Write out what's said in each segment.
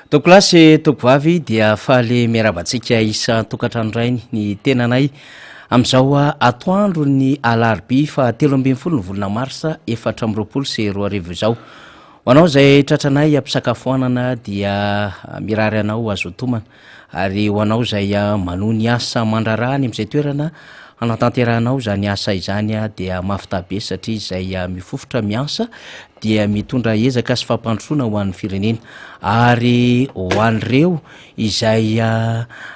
Tokolasy tokovavy dia faly miarabantsika isa tokatrano rainy ny tenanay amin'izao atoandro ny alarobia fa 13 ny volana marsa 4 sy 2 izao. Ho anao izay tratranay ampisakafoanana dia mirary anao azo tomana ary ho anao izay manony asa mandrarahany amin'izay toerana anatanteranao zany asa izany dia mafitabe satria izay mifofotra miasa dia mitondra ezaka sy fampandrosoana ho an'ny firenena ary ho an'ireo izay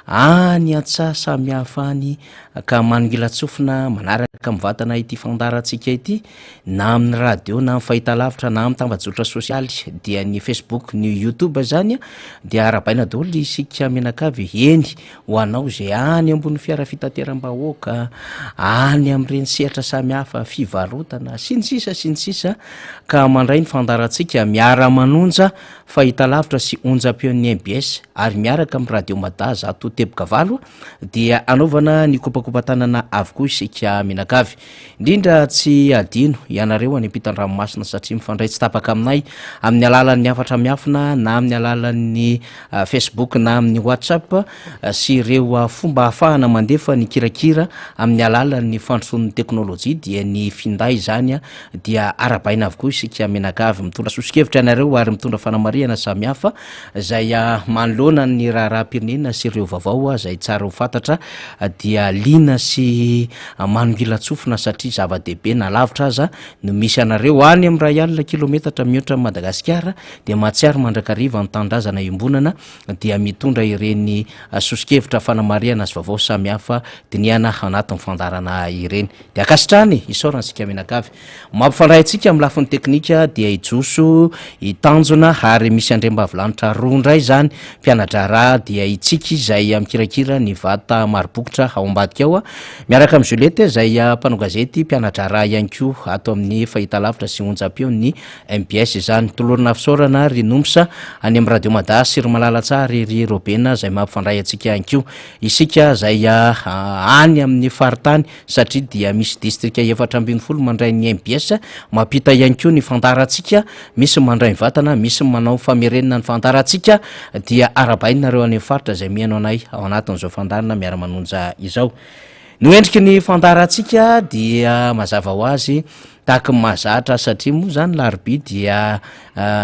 any antsaha samihafa any ka manongilatsofina manaraka mivatana ity fandarantsika ity na amin'ny radio na amin'ny fahitalavitra na amin'ny tambazotra sosialy dia ny Facebook ny YouTube zany dia arabaina daholo isika menakavy eny ho anao izay any ambony fiara fitateram-bahoaka any amin'ireny sehatra samihafa fivarotana sy ny sisa ka mandray ny fandarantsika miara-manonja fahitalavitra sy onjam-peon'ny MBS ary miaraka amin'ny radio Mada zato teboka valo dia anaovana ny kopakopa-tanana avokoa isika menakavy indrindra tsy adino ianareo any ampitan-dranomasina satria mifandray tsy tapaka aminay amin'ny alalan'ny afatra miafina na amin'ny alalan'ny Facebook na amin'ny WhatsApp sy ireo fomba ahafahana mandefa ny kirakira amin'ny alalan'ny fandrosoan'ny teknôlôjia dia ny finday zany dia arabaina avokoa isika menakavy mitondra sosikevitra ianareo ary mitondra fanamariana samihafa zay manoloana ny raharaham-pirenena sy ireo vaovao zay tsara ho fantatra dia lina sy manongilatsofina satria zava-dehibe na lavitra aza no misy anareo any amin'ny ray alina kilometatra mihoatra Madagasikara dia mahatsiaro mandrakariva ny tandrazana iombonana dia mitondra ireny sosikevitra fanamariana sy vaovao samihafa diniana anatin'ny fandarana ireny dia akasitrany isaoransika menakavy mampifandray antsika amin'ny lafin'ny teknika dia ijoso itanjona ary misy andrembavilanitra roa indray zany mpianatra raha dia itsika izay mikirakira ny vata marobokotra ao ambadika ao miaraka amin'ny Juliette izay mpanao gazety mpianatra raha ihany koa ato amin'ny fahitalavitra sy onjam-peo ny MBS izany tolorina fisaorana rinomsa any amin'ny radio Mada sy ry malalatsary ry Robena izay mampifandray antsika ihany koa isika izay any amin'ny faritany satria dia misy distrika 412 mandray ny MBS mampita ihany koa ny fandarantsika misy mandray vatana misy manao famerenana ny fandarantsika dia arabainareo any amin'ny faritra izay mihaino anay ao anatin'izao fandarana miara-manonja izao no endriky ny fandarantsika dia mazava ho azy tahaka mahazatra satria moa zany larobia dia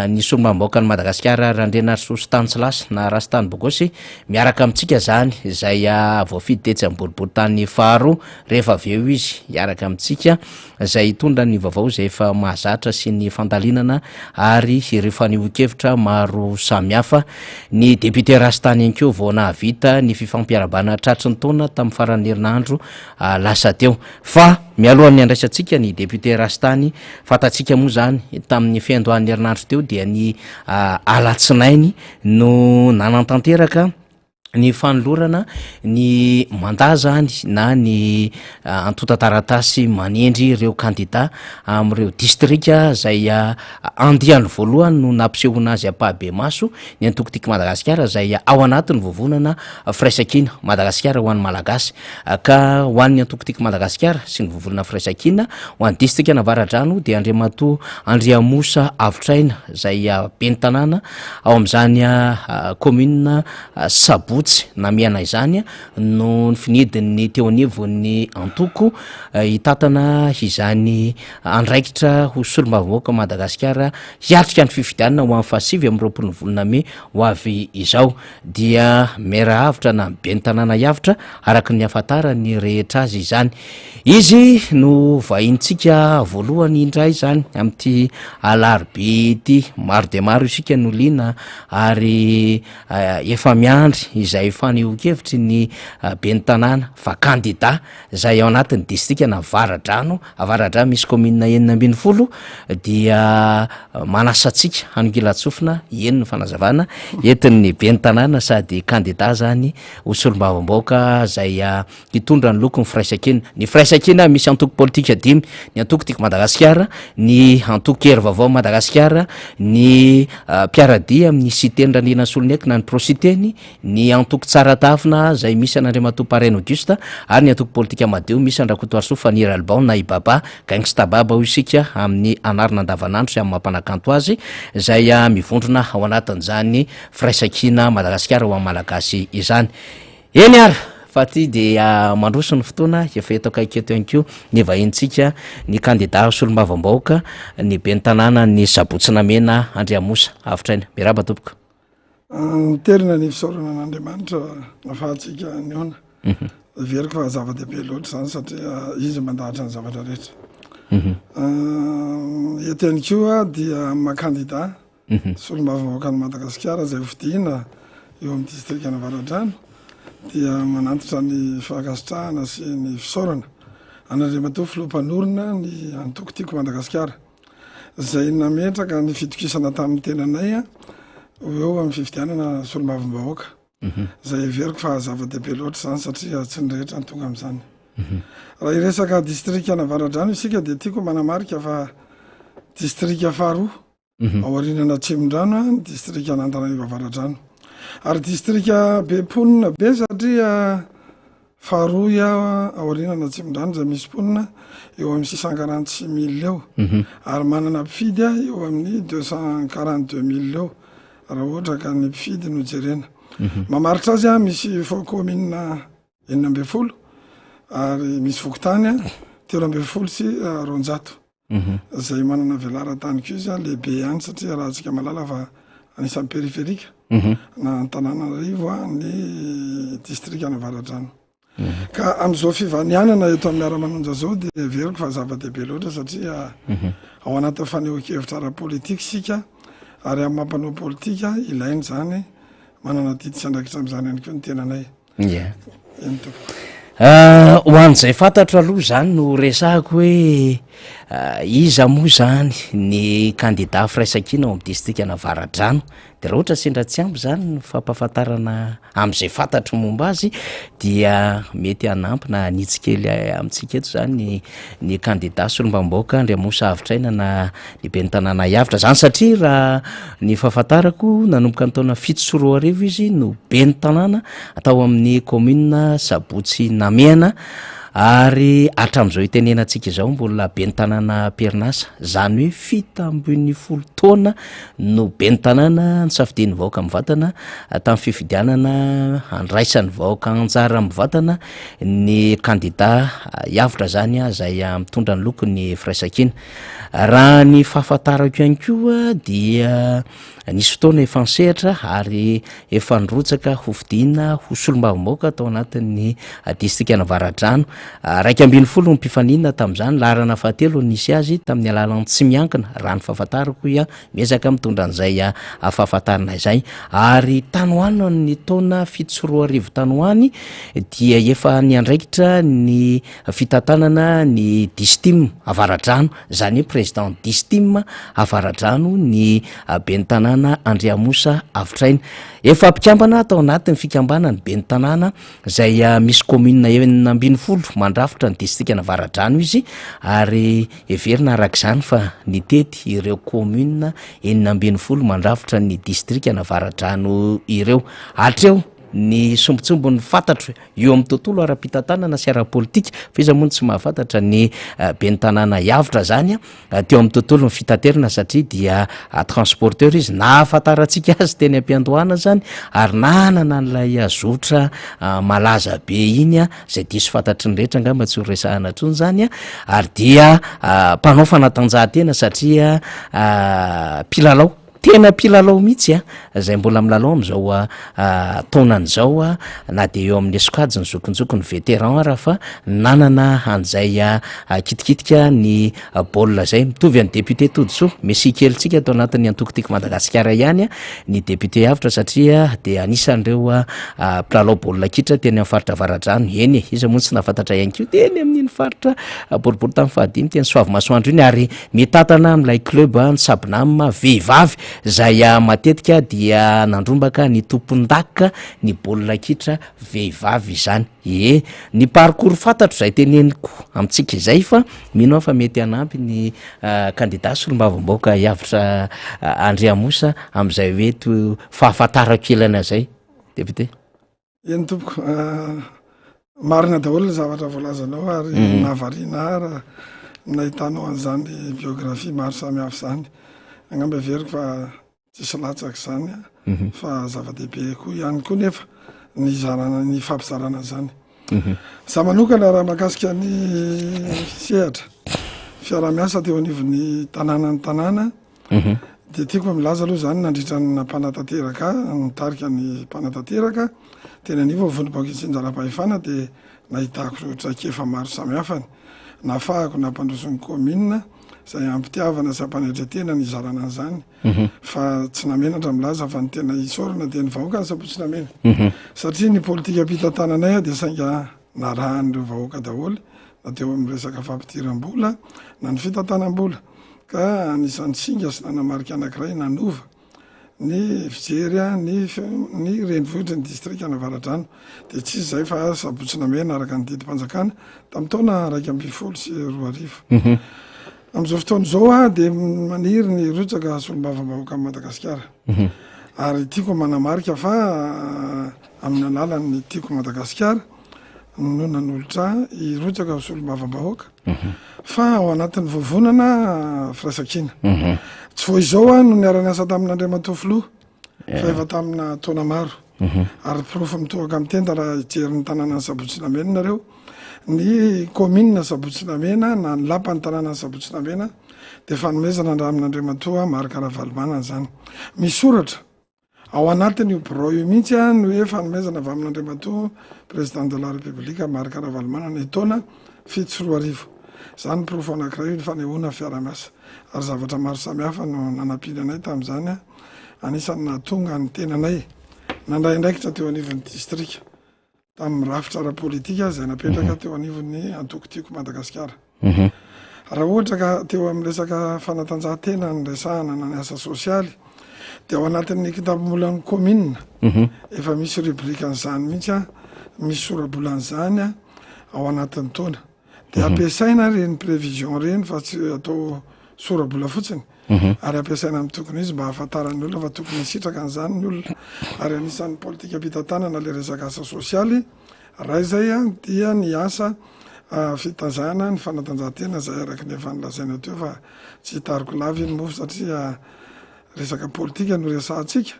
ny solombavam-bahoaka ny Madagasikara Randrena Sositansy na Rastany Bogosy miaraka amintsika zany izay voafidy tetsy amin'ny boriboritany faharoa rehefa aveo izy miaraka amintsika izay tondra ny vaovao izay efa mahazatra sy ny fandalinana ary ireo fanehoan-kevitra maro samihafa ny député Rastany ihany koa vao nahavita ny fifampiarabana tratry ny taona tamin'ny faran'ny herinandro lasa teo fa mialohan'ny andraisantsika ny député Rastany fatatsika moa zany tamin'ny fiandohan'ny herinandro teo dia ny alatsinainy no nanantanteraka ny fanolorana ny mandazany na ny antota-taratasy manendry ireo kandida amin'ireo distrika zay andiany voalohany no nampisehoana azy ampahabe maso ny antokotiky Madagasikara zay ao anatin'ny vovonana firaisakina Madagasikara ho an'ny malagasy ka ho an'ny antokotiky Madagasikara sy ny vovonana firaisakina ho an'ny distrika Navaradrano dia Andriamatoa Andriamosa Avotraina zay ben'ny tanàna ao amin'izany commune Sabo na miana izany no finidiny teo anivon'ny antoko hitatana izany andraikitra ho solombavam-bahoaka Madagasikara hiatrika ny fifidianana ho amin'ny fahasivy amin'ny 20 volana May ho avy izao dia mera havitra na ben'ny tanàna hiavitra araka ny ahafantarany rehetra azy izany izy no vahintsika voalohany indray zany amin'ity alarobia ity maro de maro isika no liana ary efa miandry izay fanehoan-kevitry ny ben'ny tanàna fa kandida zay ao anatin'ny distrika Navaradrano misy commune 910 dia manasatsika hanongilatsofina eny ny fanazavana entin'ny ben'ny tanàna sady kandida zany ho solombavam-bahoaka zay hitondra ny lokony firaisakina ny firaisakina misy antoko politika 5 ny antokotiky Madagasikara ny antoko hery vaovao Madagasikara ny mpiaradia amin'ny cité Randrena Solonekina ny prositeny ny antoko tsara tafina zay misy an'Andriamatoa Auguste ary ny antoko politika madio misy Andrakotoarso Fanira Albon na Ibaba gangstababa ho isika amin'ny anarana andavanandro sy amin'ny mampanakanto azy zay mivondrona ao anatin'izany firaisakina Madagasikara ho amin'ny malagasy izany. Eny ara fa ty dia mandroso ny fotoana efa eto akaiketo ihany koa ny vahintsika ny candidat solombavam-bahoaka ny ben'ny tanàna ny Sabotsinamena Andriamosa Avitraina. Miraba tompoko. Terina ny fisaorana an'Andriamanitra nafahatsika niona veriko fa zava-dehibe loatra zany satria izy mandahatra ny zavatra rehetra. Eteny koa dia makandidat solombavam-bahoaka ny Madagasikara zay vidina eo amin'ny distrikana Avaradrano dia manantitra ny fahakasitrahana sy ny fisaorana an'Andriamatoa filoha-mpanorona ny antoko tiako Madagasikara zay nametraka ny fitokisana tamin'ny tenanay eo amin'ny fifidianana solombavam-bahoaka zay veriko fa zava-dehibe loatra zany satria tsy ny rehetra ny tonga amin'izany. Raha iresaka distrikana Avaradrano isika dia tiako manamarika fa distrika faharoa ao aorianana Tsimondrano ny distrikana Antananarivo Avaradrano ary distrika Beponina be satria faharoa iaho ao aorianana Tsimondrano zay misy ponina eo amin'ny 646 000 eo ary manana mpifidy eo amin'ny 242 000 eo raha ohatra ka ny mpifidy no jerena. Mamaritra azy misy commune 9 ary misy vokotany 3 sy 200 zay manana velara-tany ko izy lehibe ihany satria raha tsika malala fa anisan'ny periferika na Antananarivo ny distrikana Avaradrano. Ka amin'izao fivanianana eto amin'ny ara-manonja zao dia veriko fa zava-dehibe loatra satria ao anatin'ny fanehoan-kevitra ara-politika sika ary amin'ny mampanao politika ilainy zany manana didy sy andraikitra amin'izany ihany koa ny tenanay. Ho an'izay fantatro aloha zany no resahako hoe iza moa zany ny candidat firaisakina ao amin'ny distrikana Avaradrano dia raha ohatra sendra tsy ampy zany ny fampahafantarana amin'izay fantatro momba azy dia mety hanampy na hanitsikely amintsika eto zany ny candidat solombavam-bahoaka Andriamosa Avitraina na ny ben'ny tanàna Iavitra zany satria raha ny fahafantarako nanomboka ny taona 7 sy 2 arivo izy no ben'ny tanàna atao amin'ny commune Sabotsinamena ary hatramin'izao itenenantsika izao mbola ben'ny tanàna Perinasa zany hoe 70 taona no ben'ny tanàna nisafidian'ny vahoaka mivatana tamin'ny fifidianana andraisan'ny vahoaka anjara mivatana ny candidat Iavitra zany zay mitondra ny lokony firaisakina. Raha ny fahafantarako ihany koa dia nisy fotoana efa nisehatra ary efa nirotsaka ho fidina ho solombavam-bahoaka tao anatin'ny distrikana Avaradrano 170 ny mpifanina tamin'izany larana fahatelo nisy azy tamin'ny alalan'ny tsy miankina raha ny fahafantarako ia miezaka mitondra an'izay fahafantarana izay ary tanoana ny taona 7 sy 2 arivo tanoany dia efa niandraikitra ny fitantanana ny distim Avaradrano zany hoe président distim Avaradrano ny ben'ny tanàna Andriamosa Avitraina efa ampikambana tao anatin'ny fikambana ny ben'ny tanàna zay misy commune 9 mandrafitra ny distrikana Avaradrano izy ary everina arak'izany fa nitety ireo commune 9 mandrafitra ny distrikana Avaradrano ireo hatreo ny sombotsombony fantatro eo amin'ny tontolo ara-pitantanana sy ara-politika fa iza moa tsy mahafantatra ny ben'ny tanàna Iavitra zany teo amin'ny tontolo ny fitaterana satria dia transporteur izy na ahafantarantsika azy teny am-piandohana zany ary nanana n'ilay zotra malaza be iny zay diso fantatry ny rehetra angamba tsy ho resahana trony zany ary dia mpanao fanatanjahantena satria mpilalao tena mpilalao mihitsy zay mbola milalao am'izao taonan'izao na de eo amin'ny esokajy ny zokonjokony vétéran raha fa nanana an'izay kitikitika ny baolina zay mitovy an'ny député Toditsoa Messi kelitsika atao anatin'ny antoko tiako Madagasikara ihany ny député Iavitra satria de anisan'ireo mpilalao baolina kitra teny amin'ny faritra Avaradrano eny iza moa tsy nafantatra ihany koa teny amin'iny faritra boribory tamin'ny fahadimy teny Soavy Masoandro iny ary mitantana amin'ilay club ny Sabonam vehivavy zay matetika dia nandrombaka ny tompon-daka ny baolina kitra vehivavy izany ny parcours fantatro zay teneniko amintsika izay fa mino aho fa mety hanampy ny candidat solombavam-bahoaka Iavitra Andriamosa amin'izay hoe fahafantarako elana zay député. eny tompoko marina daholo ny zavatra voalazanao ary nahavariana ara nahitanao an'izany biografia maro samy hafa zany angamba veriko fa tsisy latsaka zany fa zava-dehibe koa ihany koa nefa ny fampizarana zany za manokana raha mahakasika ny sehatra fiara-miasa teo anivon'ny tanàna tanàna de tiako milaza aloha zany nandritra ny mpanatateraka nitarika ny mpanatateraka tena anivo vonimbaokitsinjara-pahefana de nahitako traikefa maro samy hafany nafahako nampandroson'ny commune zay ampitiavana sy ampanetretena ny zarana an'izany fa tsy namenatra milaza fa ny tena isorana de ny vahoaka ny sapotsy namena satria ny politika ampitantananay de sainga narahan'ireo vahoaka daholo na teo amin'ny resaka fampidiram-bola na ny fitantanam-bola ka anisan'ny singa sy nanamarika anankiray nanova ny fijery ny renivohitra ny distrika Navaratrano de tsisy zay fa sabotsy namena araka ny didim-panjakana tamin'ny taona 2012 am'izao fotoana zao de maniry ny rotsaka solombavambahoaka amin'ny Madagasikara ary tiako manamarika fa amin'ny alalan'ny tiako Madagasikara no nanolotra irotsaka solombavambahoaka fa ao anatin'ny vovonana firaisankina tsy vo izao no niara-niasa tamin'Andriamatoa Filoha fa efa tamina taona maro ary pirofo mitohaka amin'ny tenda raha ijery ny tanàna ny Sabotsinamena nareo ny commune Sabotsinamena na ny lapan'ny tanàna ny Sabotsinamena de fanomezana amin'Andriamatoa Marc Ravalomanana zany misoratra ao anatiny io birao io mihitsy no hoe fanomezana avy amin'Andriamatoa président de la République Marc Ravalomanana ny taona 7 zany pirofo anankiray ny fanehoana fiara-miasa ary zavatra maro samy hafa no nanapinanay tamin'izany anisany nahatonga ny tenanay nandray ndraikitra teo anivon'ny distrika tamin'ny rafitra ara-politika zay napetraka teo anivon'ny antoko tiako Madagasikara raha ohatra ka teo amin'ny resaka fanatanjahantena ny resahana na ny asa sosialy de ao anatin'ny kitapomolan'ny commune efa misy rubrika an'izany mihitsy misy sorabolan'izany ao anatin'ny taona de ampiasaina reny prévision reny fa tsy atao sorabola fotsiny ary ampiasaina amin'ny tokony izy mba hahafantaran'ny olona fa tokony sitraka an'izany ny olona ary anisan'ny politika ampitantanana le resaka asa sosialy raha izay dia ny asa fitazana ny fanatanjahantena zay araky ny efa nilazaina teo fa tsy hitariko lavy iny mofo satria resaka politika no resahantsika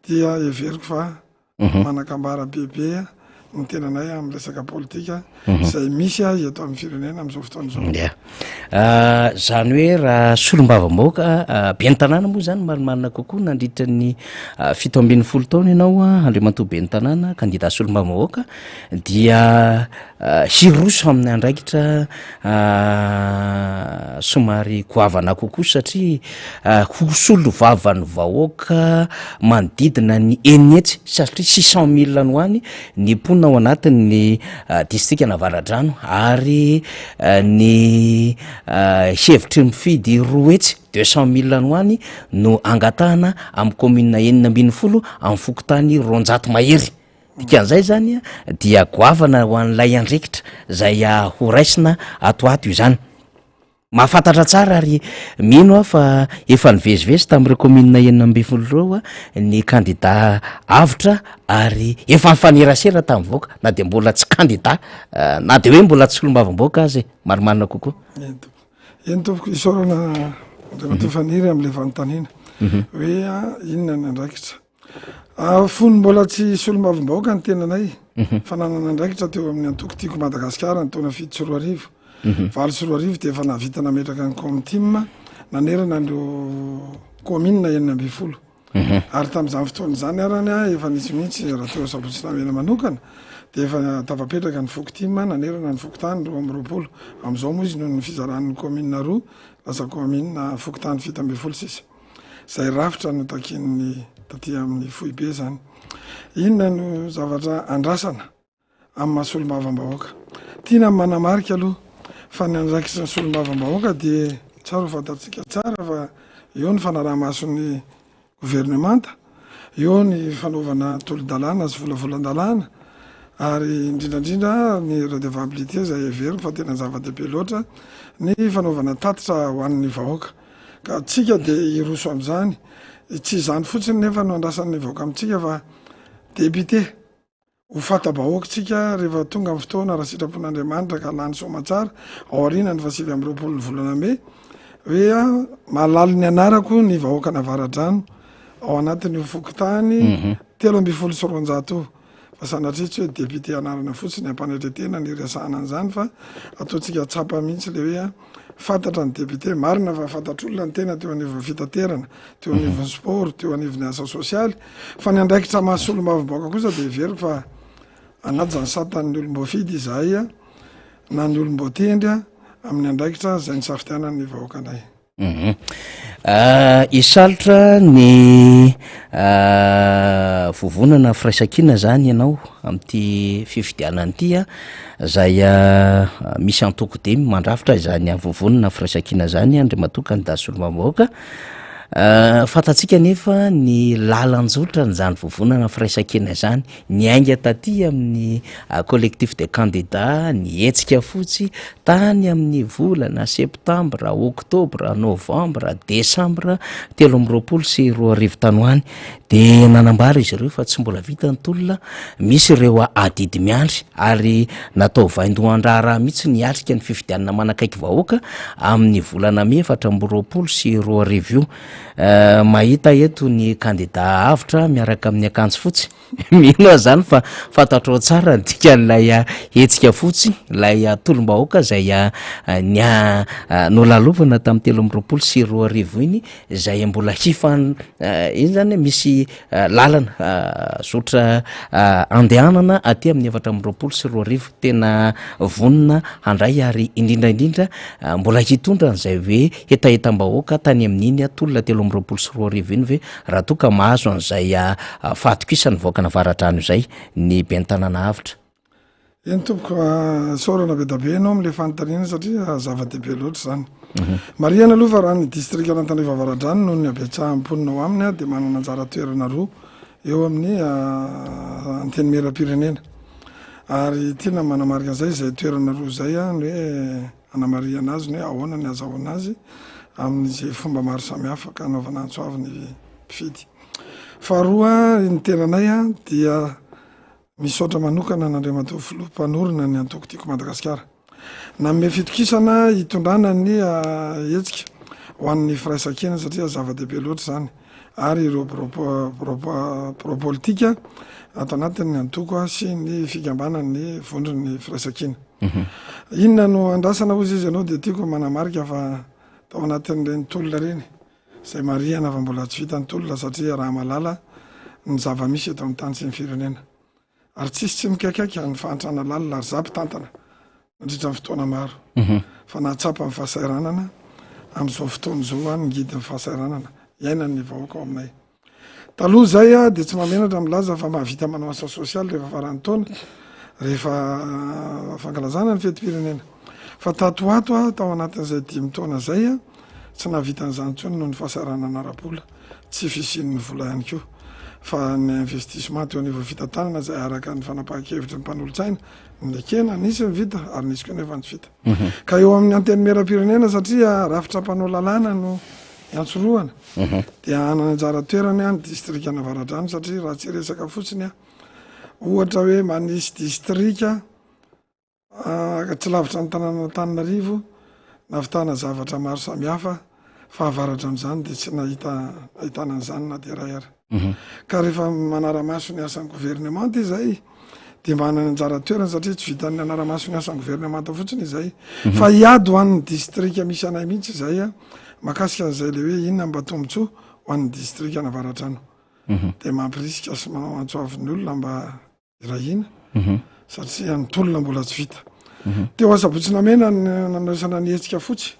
dia everiko fa manakambara bebe ny tenanay amin'ny resaka politika zay misy eto amin'ny firenena amin'izao fotoana zao zany hoe raha solombavambahoaka be ny tanàna moa zany marimarina kokoa nandritra ny 17 taona ianao Andriamatoa be ny tanàna kandida solombavambahoaka dia hiroso amin'ny andraikitra somary goavana kokoa satria hosolovavany vahoaka manodidina ny enihetsy satria 600 000 no any ny mponina ao anatin'ny distrika Navaratrano ary ny hevitry mifidy roetsy 200 000 no any no angatahana amin'ny commune 910 amin'ny fokotany Ronjato Mahery dikan'izay zany dia goavana ho an'ilay andraikitra zay ho raisina atoato io zany mahafantatra tsara ary mino fa efa nivezivezy tamin'ireo commune 910 reo ny kandida avitra ary efa nifanerasera tamin'ny voaka na de mbola tsy kandida na de hoe mbola tsy solombavambahoaka azy marimarina kokoa eny tompoko isorana Andriamatoa faniry am'le fanontaniana hoe inona ny andraikitra fony mbola tsy solombavambahoaka ny tenanay fa nanana andraikitra teo amin'ny antoko tiako Madagasikara ny taona 7 20 de efa navita nametraka ny comtim nanerana nireo commune 910 ary tamin'izany fotoana zany arany efa nisy mihitsy raha teo Sabotsinamena manokana de efa tavapetraka ny foktim nanerana ny fokotany 20 am'izao moa izy noho ny fizaran'ny commune roa lasa commune fokotany 76 zay rafitra no takin'ny taty amin'ny foibe zany inona no zavatra andrasana amin'ny mahasolombavambahoaka tiana manamarika aloha fa ny andraikitra ny solombavambahoaka de tsara fantatsika tsara fa eo ny fanaraha-mason'ny gouvernemanta eo ny fanaovana tolo-dalàna sy volavolan-dalàna ary indrindrandrindra ny redevabilité zay everiko fa tena zava-dehibe loatra ny fanaovana tatitra ho an'ny vahoaka ka tsika de iroso am'izany tsy zany fotsiny nefa no andrasan'ny vahoaka amintsika fa député ho fatabahoakytsika rehefa tonga amin'ny fotoana raha sitrapon'Andriamanitra ka lany somatsara ao aoriana ny 20 volana May hoe malalo ny anarako ny vahoaka Navaradrano ao anatin'ny fokotany 320 fa sanatria tsy hoe député anarana fotsiny ampanetretena ny resahana an'izany fa ataontsika tsapa mihitsy le hoe fantatra ny député marina fa fantatr'olona ny tena teo anivon'ny fitaterana teo anivon'ny sport teo anivon'ny asa sosialy fa ny andraikitra mahasolombavomboaka kosa dia veriko fa anaty zany satan'ny olomboafidy izahay na ny olombotendry amin'ny andraikitra zay ny safidianany vahoakanay. Isalotra ny vovonana firaisankina zany ianao amin'ity fifidianany ity zay misy antoko-dimy mandrafitra izany vovonana firaisankina zany andre matoka ny dasolombamoaka fantatsika nefa ny lalanjotra nyzany vovonana firaisankina zany ny ainga taty amin'ny collectif de candidats ny etsika fotsy tany amin'ny volana septambra oktobra novambra desambra 2024 tanoany de nanambara izy ireo fa tsy mbola vita ny tolona misy ireo adidy miandry ary natao vaindohan-draharaha mihitsy ny atrika ny fifidianana manakaiky vahoaka amin'ny volana May 2024 mahita eto ny candidat avitra miaraka amin'ny akanjo fotsy mino zany fa fantatrao tsara dikan'ilay etsika fotsy lay tolom-bahoaka zay nolalovana tamin'ny 2024 iny zay mbola hifany iny zany misy lalana zotra andehanana aty amin'ny 2024 tena vonona handray ary indrindraindrindra mbola hitondra n'izay hoe etaetam-bahoaka tany amin'iny tolona 2024 iny ve raha toa ka mahazo an'izay fahatokisany vahoaka Navaradrano izay ny ben'ny tanàna avitra. Eny tompoko sorana be dabe anao am'le fanontaniana satria zava-dehibe loatra zany. Mariana aloha fa raha ny district an'Antananarivo Navaradrano noho ny abetsahan'imponina ao aminy dia manana anjara toerana roa eo amin'ny anteny meram-pirenena ary tiana manamarika an'izay zay toerana roa zay ny hoe anamariana azy ny hoe ahoana ny azahoana azy amin'izay fomba maro samihafa ka anaovana antsoavy ny mpifidy. Faharoa ny tenanay dia misaotra manokana n'Andriamatoa Filoha mpanorona ny antoko tiako Madagasikara nanome fitokisana hitondrana ny hetsika ho an'ny firaisankina satria zava-dehibe loatra zany ary ireo pro-politika ato anatin'ny antoko sy ny fikambanan'ny vondron'ny firaisankina. Inona no andrasana ozy izy ianao dia tiako manamarika fa tao anatin'ireny tolona reny zay mariana fa mbola tsy vita ny tolona satria raha malala ny zava-misy eto amin'ny tany sy ny firenena ary tsisy tsy mikaikaiky ny fahantrana lalina ary zapy-tantana mandritra ny fotoana maro fa nahatsapa amin'ny fahasairanana amin'izao fotoana izao ny ngidin'ny fahasairanana iainan'ny vahoaka ao aminay. Taloha zay dia tsy mamenatra milaza fa mahavita manao asa sosialy rehefa faran'ny taona rehefa fankalazana ny fetim-pirenena fa tatoato tao anatin'izay 5 taona zay tsy nahavita n'izany intsony noho ny fahasairanana ara-bola tsy fisian'ny vola ihany koa fa ny investissement teo anivon'ny fitantanana zay araka ny fanapahan-kevitry ny mpanolontsaina nykena nisy ny vita ary nisy koa nefa tsy vita ka eo amin'ny anteny meram-pirenena satria rafitra mpanao lalàna no iantsoroana dia anana anjara toerany ny distrika Navaradrano satria raha tsy resaka fotsiny ohatra hoe manisy distrika tsy lavitra ny tanàna Antananarivo navitana zavatra maro samihafa fa Navaradrano zany dia tsy nahitana an'izany na dia raha ary ka rehefa manara-maso ny asan'ny gouvernemanta izay dia manana anjara toerana satria tsy vitan'ny anara-maso ny asan'ny gouvernemanta fotsiny izay fa hiady ho an'ny distrika misy anay mihitsy izay makasika an'izay le hoe inona mba tombotsoa ho an'ny distrika Navaradrano dia mampirisika sy manao antsoavin'ny olona mba irahina satria ny tolona mbola tsy vita. Teo Asabotsy Namena nanaisana ny hetsika fotsy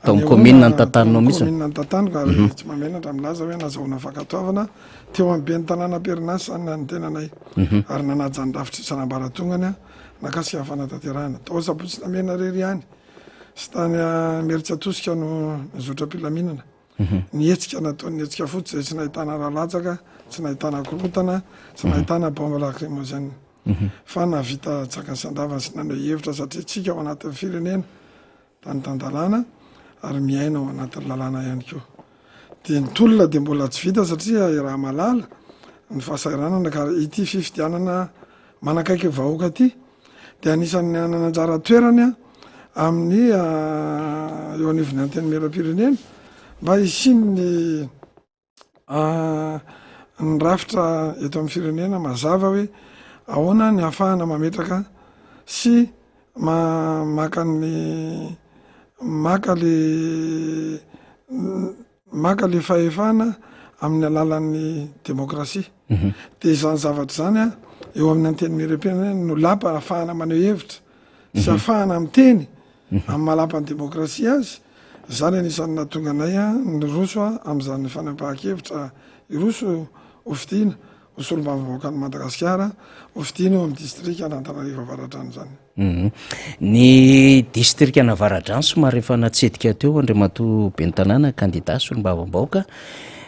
tao amin'ny commune ny tantananao mihitsy commune ny tantanako ary tsy mamenatra milaza hoe nazahoana fankatoavana teo amin'ny ben'ny tanàna Perinasy zany ny tenanay ary nanaja ny rafitra isanambaratongany nakasika ny fanatanterahana tao Asabotsy Namena rery ihany sy tany Meritsa Tosika no nizotra mpilaminana ny hetsika nataon'ny hetsika fotsy zay tsy nahitana rahalatsaka tsy nahitana korotana tsy nahitana bombe lacrymogène fa navita tsaka sandavana sy nanao hevitra satria tsika ao anatin'ny firenena tany tandalana ary miaina ao anatin'ny lalàna ihany koa dia ny tolona dia mbola tsy vita satria raha malala ny fahasairanana ka ity fifidianana manakaiky vahoaka ty de anisan'ny ananajara toerany a amin'ny eo anivony anteny meram-pirenena mba isiny ny rafitra eto amin'ny firenena mazava hoe ahoana ny ahafahana mametraka sy maka le fahefana amin'ny alalan'ny demokrasia de izany zavatra zany a eo amin'ny anteny meram-pirenena no lapa ahafahana maneho hevitra sy ahafahana amin'ny teny amin'ny malapa ny demokrasia azy zany anisan'ny nahatonga anay a ny roso a am'izany fanapahan-kevitra iroso ofidina osolombavavahoaka ny Madagasikara ofidina eo amin'ny distrika an'Antananarivo avaradrano zany. Ny distrika an'Avaradrano somary efa natsedika teo Andriamatoa Bentanàna candidat solombavambahoaka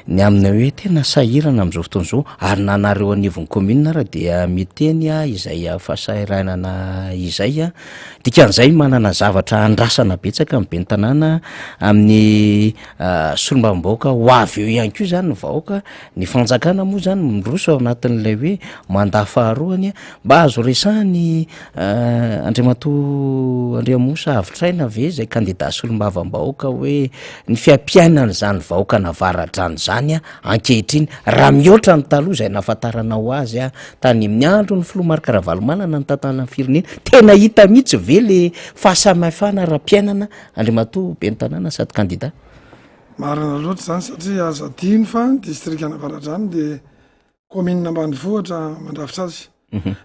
ny amina hoe tena sahirana am'izao fotoan'izao ary nanareo anivon'ny commune raha dia miteny izay fahasahiranana izay dikan'izay manana zavatra andrasana betsaka amin'ny Bentanàna amin'ny solombavambahoaka ho avy eo ihany koa zany ny vahoaka ny fanjakana moa zany miroso ao anatin'ilay hoe mandat faharoany mba azo resahany Andriamatoa Andriamosa Avitraina ve zay candidat solombavambahoaka hoe ny fiampiainana zany vahoaka n'Avaradrano zany ankehitriny raha mihoatra ny taloha zay nahafantarana ho azy tany amin'ny andro ny filoha Marc Ravalomanana ny tantanana firenena tena hita mihitsy ve le fahasamihafana raha-piainana Andriamatoa Bentanàna sady candidat marina loatra zany satria aza dino fa distrika an'Avaradrano de commune ambanivohitra mandrafitra azy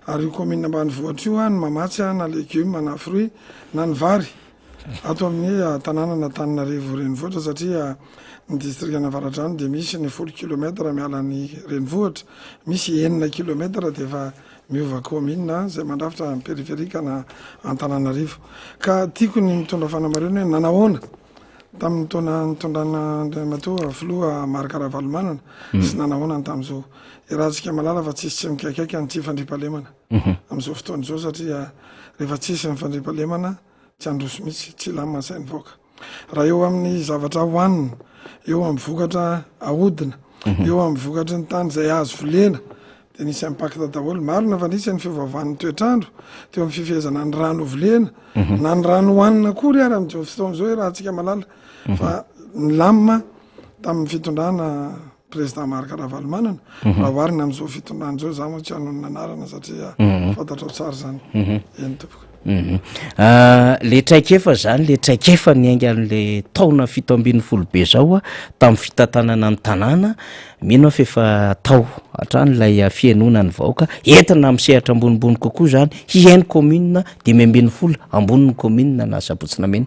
ary io commune ambanivohitra io ny mamatsy na légume na fruit na ny vary ato amin'ny tanàna n'Antananarivo renivohitra satria ny distrika an'Avaradrano de misy ny 10 kilometra miala ny renivohitra misy 9 kilometra de efa miova commune zay mandrafitra périphérique na Antananarivo ka tiako ny mitondra fanamarena hoe nanahoana tamin'ny taona nitondrana Andriamatoa filoha Marc Ravalomanana sy nanahoana tamin'izao irahantsika malala fa tsisy mikaikiaiky ny tsy fandriampahalemana amin'izao fotoan'izao satria rehefa tsisy ny fandriampahalemana tsy androso mihitsy tsy lamina sainy voaka raha eo amin'ny zavatra hohanina eo amin'ny vokatra ahodina eo amin'ny vokatra ny tany zay azo volena de nisy impacte daholo marina fa nisy ny fiovaovan'ny toetrandro teo amin'ny fifehezana ny rano volena na ny rano hohanina kory ary amin'izao fotoan'izao hoe raha tsika malala fa ny lamina tamin'ny fitondrana président Marc Ravalomanana raha oharina amin'izao fitondrana zao za moa tsy hanonona anarana satria fantatra tsara zany eny tompoko le traikefa zany le traikefa niainga an'le taona 7 be zao tamin'ny fitantanana ny tanàna mino fa efa tao hatrany fiainona ny vahoaka entina misehatra ambonimbony kokoa zany hiainy commune de 12 ambonin'ny commune na Sabotsina Mena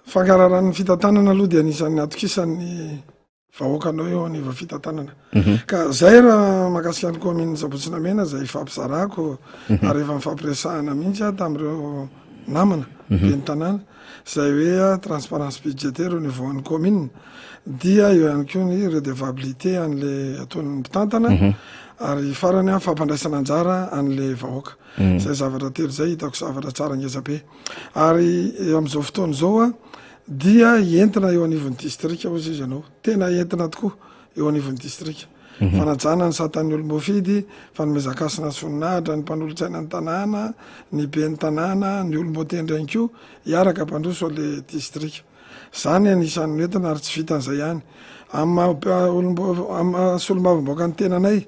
fankararan'ny fitantanana aloha de anisan'ny atokisan'ny vahoakanao eo aniva fitantanana ka zay raha mahakasika ny commune Sabotsina Mena zay fampizarako ary efa mifampiresahana mihitsy tamin'ireo namana Bentanàna zay hoe transparence budgétaire au niveau an'ny commune dia eo ihany koa ny redevabilité an'le ataon'ny mpitantana ary farany fampandraisana anjara an'le vahoaka zay zavatra telo zay hitako zavatra tsara ngezabe ary amin'izao fotoan'izao dia entina eo anivon'ny distrika ozy izy ianao tena entina tokoa eo anivon'ny distrika fanajana ny satan'ny olom-boafidy fanomezakasina soninahitra ny mpanolotsaina ny tanàna ny be ny tanàna ny olom-boatendry ihany koa hiaraka mpandroso le distrika zany anisan'ny entina ary tsy vitan'izay ihany amin'ny solombavambahoaka ny tenanay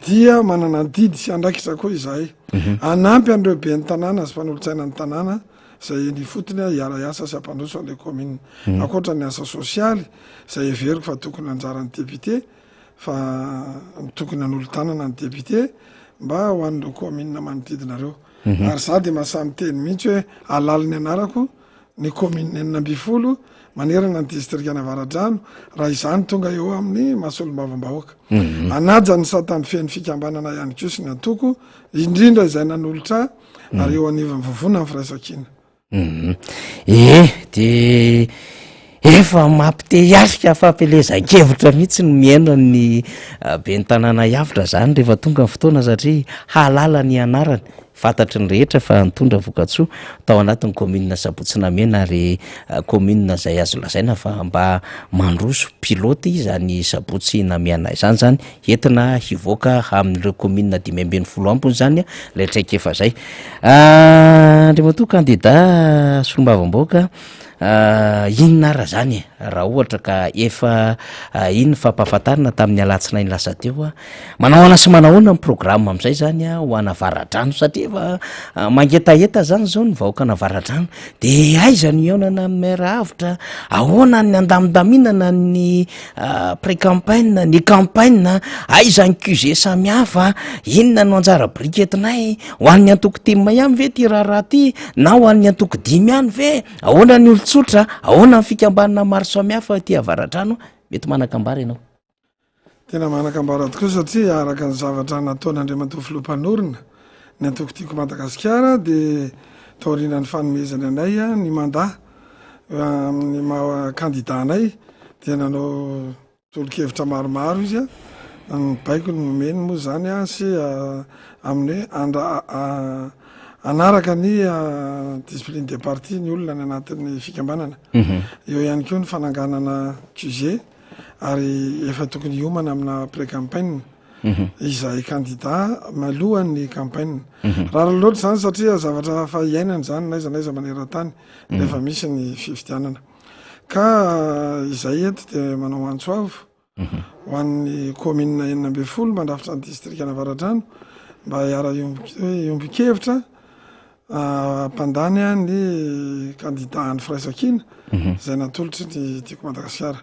dia manana ny didy sy andraikitra koa izahay anampy an'ireo be ny tanàna sy mpanolotsaina ny tanàna zay ny fotony hiara-iasa sy ampandroso an'le commune akoatra ny asa sosialy zay everiko fa tokony anjaran'ny député fa tokony an'olo-tanana ny député mba ho an'ireo commune manodidinareo ary za de mahasamy teny mihitsy hoe alaliny anarako ny commune 9 manerana ny distrika an'Avaradrano raha izany tonga eo amin'ny mahasolombavambahoaka anaja ny satan'ny feny fikambanana ihany koa sy ny antoko indrindra izay nanolotra ary eo anivon'ny vovona ny firaisakina de efa mampite hiasika fampelezan-kevitra mihitsy ny miaina ny be ny tanàna hiavitra zany rehefa tonga ny fotoana satria halala ny anarany fantatry ny rehetra fa nitondra vokatsoa tao anatin'ny commune Sabotsinamena ary commune zay azo lazaina fa mba mandroso piloty izany Sabotsinamena izany zany entina hivoaka amin'ireo commune 540 ampony zany le traika efa zay. Andriamatoa candidat solombavamboaka, inona ara zany raha ohatra ka efa iny fampahafantarina tamin'ny alatsinainy lasa teo manahoana sy manahoana ny programme amin'izay zany ho ana Varadrano satria efa mangetaeta zany zao ny vahoakana Varadrano de aiza ny ionana amin'ny maire avitra, ahoana ny andamidaminana ny pré-campagne ny campagne, aiza ny QG samihafa, inona no anjara briketinay ho an'ny antoko timma ihany ve ty raha ty na ho an'ny antoko dimy ihany ve, ahoana ny olon-tsotra, ahoana ny fikambanana maro samihafa ty Varadrano, mety manakambara ianao. Tena manakambara tokoa satria araka ny zavatra nataon'Andriamatoa Filoham-panorona ny antoko tiako Madagasikara de taorian'ny fanomezany anay ny mandat amin'ny maha candidat-nay dia nanao tolo-kevitra maromaro izy ny baiko ny momeny moa zany sy amin'ny hoe anaraka ny discipline de parti ny olona ny anatin'ny fikambanana. Eo ihany koa ny fananganana QG ary efa tokony hiomana amina pré-campagne izay candidat malohan'ny campagne. Raha loatra zany satria zavatra fa iainana zany naiza maneran-tany rehefa misy ny fifidianana. Ka izay eto de manao antsoavo ho an'ny commune 40 mandrafitra ny distrikana Varadrano mba hiara iombon-kevitra pandany ny candidat ny firaisan-kina zay natolotry ny tiako Madagasikara.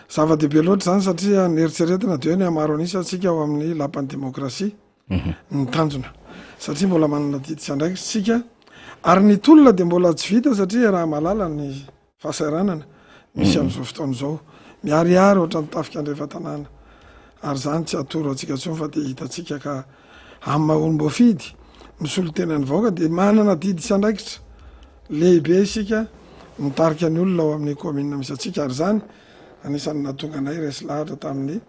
Zava-dehibe loatra zany satria nieritseretina de hoe ny amaro anisa atsika ao amin'ny lapan'ny demokrasia ny tanjona satria mbola manana didy sy andraikitra tsika ary ny tolona de mbola tsy vita satria raha malala ny fahasahiranana misy amin'izao fotoana izao miariary ohatra ny tafika andrefa tanàna ary zany tsy atoro atsika tsony fa de hitatsika ka amin'ny maha-olom-boafidy misolo tenany vahoaka de manana didy sy andraikitra lehibe isika mitarika ny olona ao amin'ny commune misy atsika ary zany anisan'ny natonga anay resy lahatra tamin'ny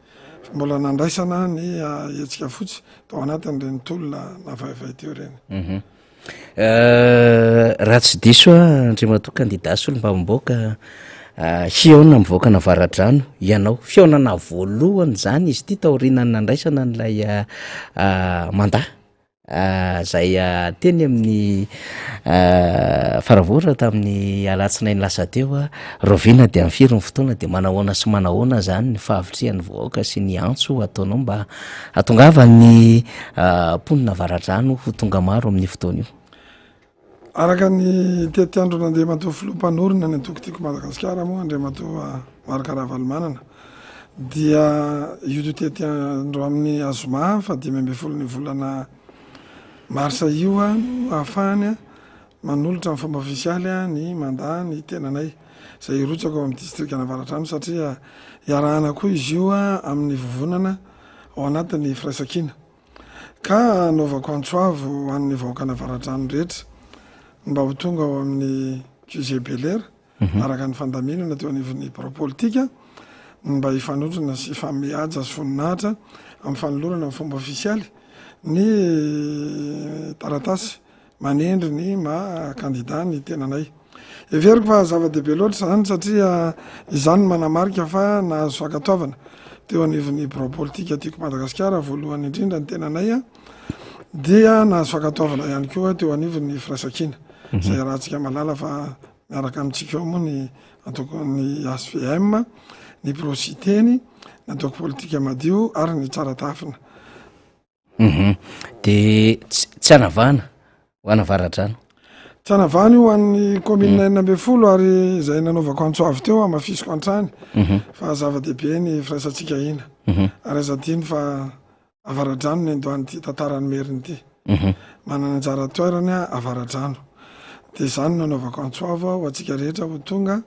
mbola nandraisana ny etsika fotsy tao anatin'ireny tolona navaivay teo ireny. Raha tsy diso Andriamatoa candidat solombavamboaka, fiaonana mivoaka na Varadrano ianao, fiaonana voalohany zany izy ty taorianany nandraisana n'ilay mandat zay teny amin'ny faravora tamin'ny alatsinainy lasa teo rovina de amin'ny firy ny fotoana de manahoana sy manahoana zany ny fahavitrehan'ny vahoaka sy ny antso ataonao mba atongava ny mponina Varadrano ho tonga maro amin'ny fotoana io. Araka ny tetiandro n'Andriamatoa Filoham-panorona ny antoko tiako Madagasikara moa Andriamatoa Marc Ravalomanana dia io tetiandro amin'ny azoma fa 5 ny volana marsa io no ahafahany manolotra amin'ny fomba ofisialy ny mandat ny tenanay zay irotsako amin'ny distrikana Varadrano satria iarahana koa izy io amin'ny vovonana ao anatin'ny firaisan-kina ka anaovako antsoavo ho an'ny vahoakana Varadrano rehetra mba ho tonga ao amin'ny QG Belair araka ny fandaminana teo anivon'ny parapolitika mba hifanotrana sy famihaja sy voninahitra amin'ny fanolorana amin'ny fomba ofisialy ny taratasy manendry ny candidat ny tenanay. Everiko fa zava-dehibe loatra zany satria izany manamarika fa nahazo fankatoavana teo anivon'ny parapolitika tiako Madagasikara voalohany indrindra ny tenanay dia nahazo fankatoavana ihany koa teo anivon'ny firaisan-kina zay raha tsika malala fa miaraka amintsika eo moa ny atoko ny SVM ny prositeny ny atoko politika madio ary ny tsara tafina. De tsy anavana ho ana Varadrano, tsy anavana io an'ny commune 40 ary zay nanaovako antsoavo teo mafisiko antrany fa zava-dehibe ny firaisantsika ina ary azadiny fa Varadrano ny andohan'ny ty tantarany meriny ty manana anjara toerany Varadrano de zany nanaovako antsoavo ho atsika rehetra ho tonga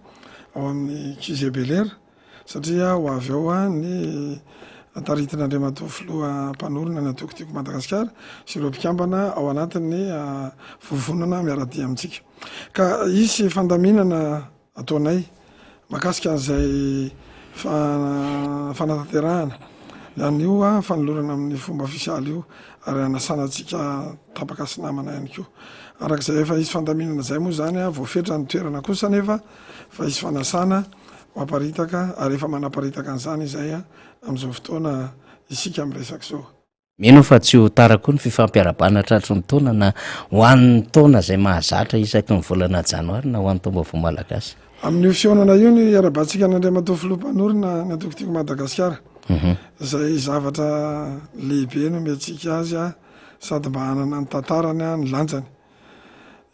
ao amin'ny QG Belair satria ho avy ao ny taritin'Andriamatoa Filoham-panorona ny atoko tiako Madagasikara sy ireo mpikambana ao anatin'ny vovonana miaradia amintsika ka isy fandaminana ataonay makasika an'izay fanatanterahana ihany io a fanolorana amin'ny fomba ofisialy io ary anasanatsika tapaka sy namana ihany ko arak'izay efa isy fandaminana zay moa zany a voafetra ny toerana kosa nefa fa isy fanasana hoaparitaka ary efa manaparitaka an'izany izay a amin'izao fotoana isika miresaka zao. Mino fa tsy ho tara koa ny fifampiarabana tratry ny taona na ho an'ny taona zay mahazatra isaky ny volana janoary na ho an'ny taom-baovao malagasy. Amin'ny fiaonana io ny arabantsika n'Andriamatoa filompanorona ny atokotiko Madagasikara zay zavatra lehibe no metsika azy a sady mba hanana ny tantarany a ny lanjany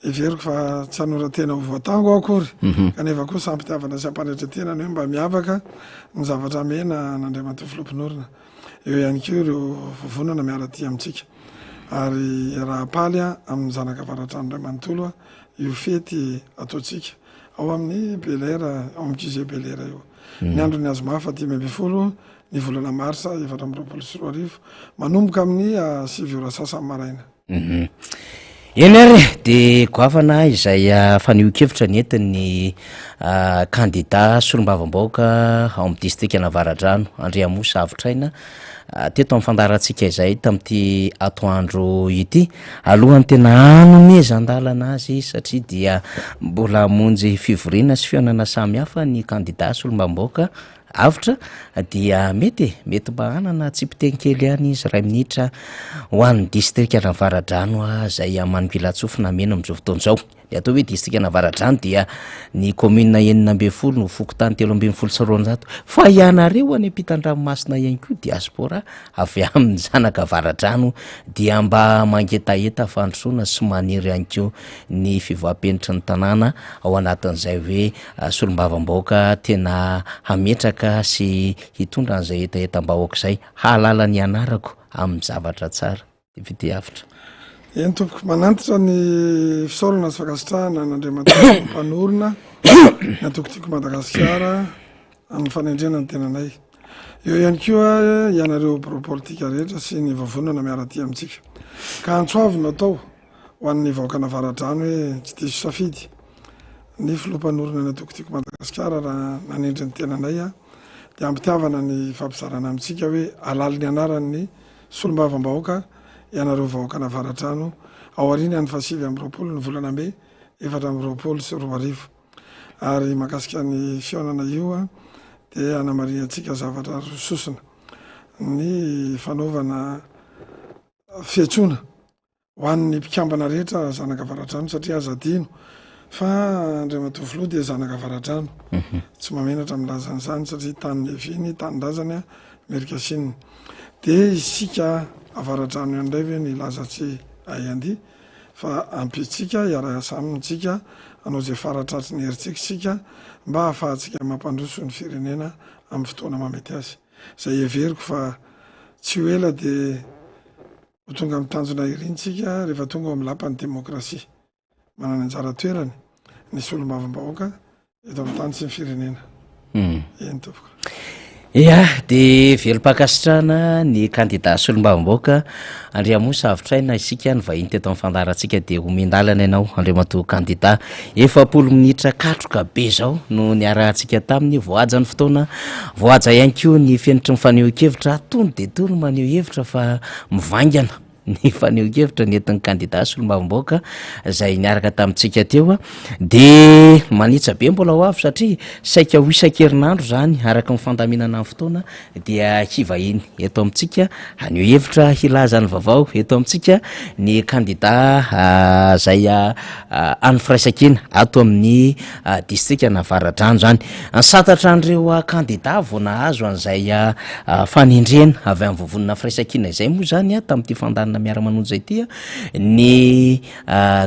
everiko fa tsy hanoratena ho voatango akory kanefa koa sampitiavana sy ampanetretena ny hoe mba miavaka ny zavatra mena n'Andriamatoa filompanorona eo ihany ko ireo vovonana miaraty amintsika ary rahapaly a amin'ny zanaka avaratrano ray manontolo a io fety ataotsika ao amin'ny belera ao amin'ny QG belera io ny andro ny azo mafa 10 ny volana marsa 2024 manomboka amin'ny 7 ora sasany maraina. Eny ary de goavana izay fanio-kevitra ny entin'ny kandida solombavam-bahoaka ao amin'ny distrikta Navaradrano Andriamosa Avitraina teto amin'ny fandarantsika izay tamin'ity atoandro ity alohan'ny tena anomezan-dalana azy satria dia mbola monjy fivoriana sy fihaonana samihafa ny kandida solombavam-bahoaka avitra dia mety mba hanana tsipitenikely ihany izy 2 minitra ho an'ny distrikta Navaradrano zay Manokilatsofina mena amin'izao fotoana izao. Ny atao hoe distrikta Navaradrano dia ny commune 9 no fokotany 320 fa ianareo any ampitan-dranomasina ihany koa diaspora avy amin'ny zanaka Avaradrano dia mba mangetaeta fandrosoana sy maniry ihany koa ny fivoapenitry ny tanàna ao anatin'izay hoe solombavam-bahoaka tena hametraka sy hitondra an'izay etaetam-bahoaka izay hahalala ny anarako amin'ny zavatra tsara vity avitra. Eny tompoko manantitra ny fisaorana sy fakasitrahana n'Andriamatoa mpanorona ny atokotiko Madagasikara amin'ny fanendrena ny tenanay. Eo ihany koa ianareo politika rehetra sy ny vavonana miaraty amintsika. Ka antsoavy no atao ho an'ny vahoaka Navaradrano hoe tsy diso safidy ny filompanorona ny atokotiko Madagasikara raha nanendry ny tenanay dia ampitiavana ny fampizarana amintsika hoe alali ny anaran'ny solombavam-bahoaka ianareo vahoaka Navaradrano ao aoriana ny 7 ny volana May 2024 ary makasika ny fiaonana io dia anamariantsika zavatra sosona ny fanaovana fiantsoana ho an'ny mpikambana rehetra zanaka Avaradrano satria azadino fa Andriamatoa Filoha dia zanaka Avaradrano tsy mamenatra milazan'izany satria tany Leviny tany-drazany Amerika Sinina dia isika Avaradrano indray hoe ny lazatsy ayandy fa ampitsika iara-asa amintsika anao zay faratratry ny herintsika sika mba hahafahantsika mampandroso ny firenena amin'ny fotoana mamety azy zay everiko fa tsy ho ela dia ho tonga amin'ny tanjona irintsika rehefa tonga ao amin'ny lapan'ny demokrasia manana anjara toerany ny solombavam-bahoaka eto amin'ny tany sy ny firenena. Eny tompoko. Ia de velom-pakasitrahana ny kandida solombavam-bahoaka Andriamosa Avitraina isika ny vahiny teto amin'ny fandarantsika dia homendalana ianao Andriamatoa kandida 20 minitra katroka be zao no niarahantsika taminy voaja ny fotoana voaja ihany koa ny fenitry ny faneho-kevitra tony de tony maneho hevitra fa mivaingana ny faneho-kevitra ny entin'ny kandida solombavam-bahoaka zay niaraka tamintsika teo de manitsa be mbola ho avy satria saika ho isan-kerinandro zany araka ny fandaminana amin'ny fotoana dia hivahiny eto amintsika haneho hevitra hilazany vaovao eto amintsika ny kandida zay any firaisakina ato amin'ny distrikta Navaradrano zany ansatatra an'ireo kandida vao nahazo an'izay fanendrena avy amin'ny vovonina firaisakina izay moa zany tamin'ity fandanana miara-manonjy zay ity ny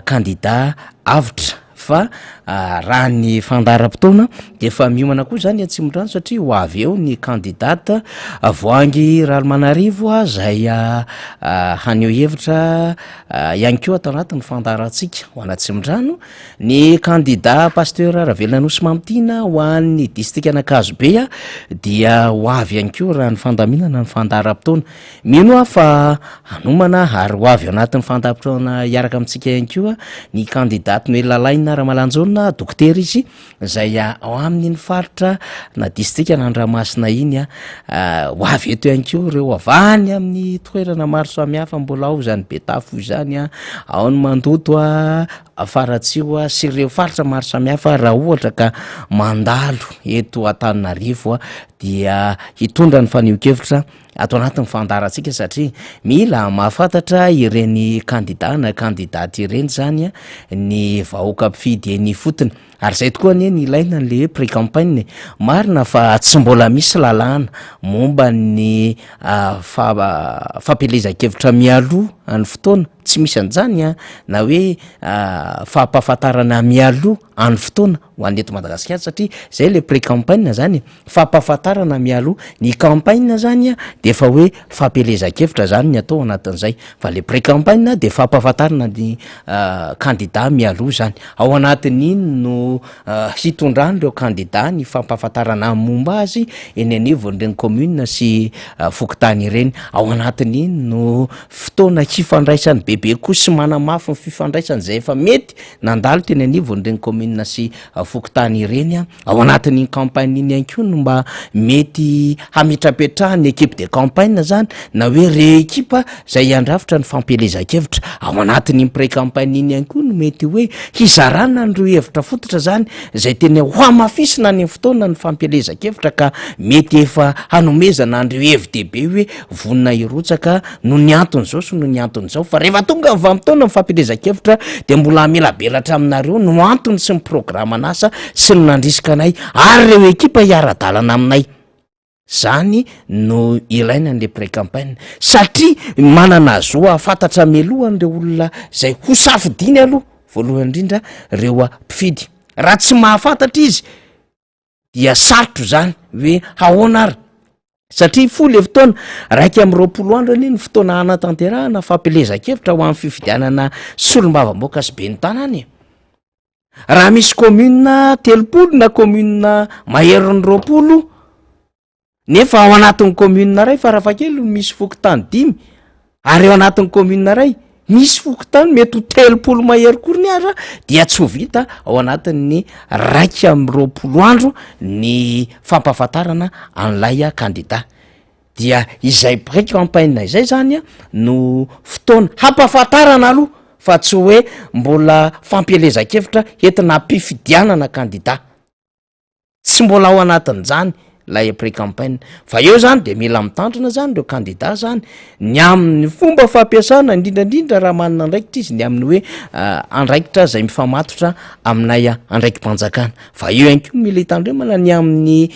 kandida avitra fa raha ny fandaram-potoana de efa miomana koa zany Atsimondrano satria ho avy eo ny kandidata Voangy Ramanarivo zay haneho hevitra ihany koa atao anatin'ny fandarantsika ho an'ny Atsimondrano ny kandida pasteur Ravelinanosy Mamptina ho an'ny distrikta Anakazobe dia ho avy ihany koa raha ny fandaminana ny fandaram-potoana mino fa hanomana ary ho avy anatin'ny fandaram-potoana iaraka amintsika ihany koa ny kandidata Noely Lalaina Ramalanjona na dokotera izy zay ao amin'iny faritra na distrika n'Andramasina iny ho avy eto ihany koa reo avany amin'ny toerana maro samihafa mbola ao zany Betafo zany ao ny Mandoto Faratsio sy ireo faritra maro samihafa raha ohatra ka mandalo eto Antananarivo dia hitondra ny faneho-kevitra ato anatin'ny fandarantsika satria mila mahafantatra ireny kandida na kandidaty ireny zany ny vahoaka mpifidy eny fotony ary zay tokoa ny ilaina le pré-campagne marina fa tsy mbola misy lalàna momba ny fampelezan-kevitra mialoha any fotoana tsy misy an'izany na hoe fampahafantarana mialoha any fotoana ho an'ny eto Madagasikara satria zay le pré-campagne zany fampahafantarana mialoha ny campagne zany de efa hoe fampelezan-kevitra zany ny atao anatin'izay fa le pré-campagne de fampahafantarana ny candidat mialoha zany ao anatin'iny no hitondran'ireo candidat ny fampahafantarana momba azy eny anivon'ireny commune sy fokontany ireny ao anatin'iny no fotoana hifandraisany bebe koa sy manamafy ny fifandraisany zay efa mety nandalo teny anivon'ireny commune sy fokontany ireny ao anatin'iny campagne iny ihany koa no mba mety hametrapetraha ny équipe de campagne zany na hoe re-équipe zay andrafitra ny fampelezan-kevitra ao anatin'iny pré-campagne iny ihany koa no mety hoe hizarana nyreo hevitra fototra zany zay tena ho amafisina ny fotoana ny fampelezan-kevitra ka mety efa hanomezana andreo hevi-dehibe hoe vonina hirotsaka no ny anton'izao sy no ny anton'izao fa rehefa tonga vanim-potoana ny fampelezan-kevitra de mbola melabelatra aminareo no antony sy ny programme anasa sy ny nandrisika anay ary reo ekipa hiara-dalana aminay zany no ilaina n'le pré-campagne satria manana zo afantatra melohan'reo olona zay ho safidiny aloha voalohany indrindra reo mpifidy raha tsy mahafantatra izy dia sarotro zany hoe ahoana ary satria foly fotoana raiky amin'ny 20 andro any ny fotoana anatanterahana fampelezan-kevitra ho amin'ny fifidianana solombavam-boaka sy be ny tanany raha misy commune 30 na commune maherin'ny 20 nefa ao anatin'ny commune ray farafakely misy fokontany 5 ary ao anatin'ny commune ray misy fokontany mety ho 30 mahery kory ny ara dia tsy ho vita ao anatin'ny raiky amin'ny 20 andro ny fampahafantarana an'ilay candidat dia izay pré-campagne izay zany no fotoana hampahafantarana aloha fa tsy hoe mbola fampelezan-kevitra entina ampifidianana candidat tsy mbola ao anatin'izany lay pré-campagne fa eo zany de mila mitandrina zany reo candidat zany ny amin'ny fomba fampiasana indrindrandrindra raha manana andraikitra izy ny amin'ny hoe andraikitra zay mifamatotra aminay andraiki-panjakana fa eo ihany koa mila hitandremana ny amin'ny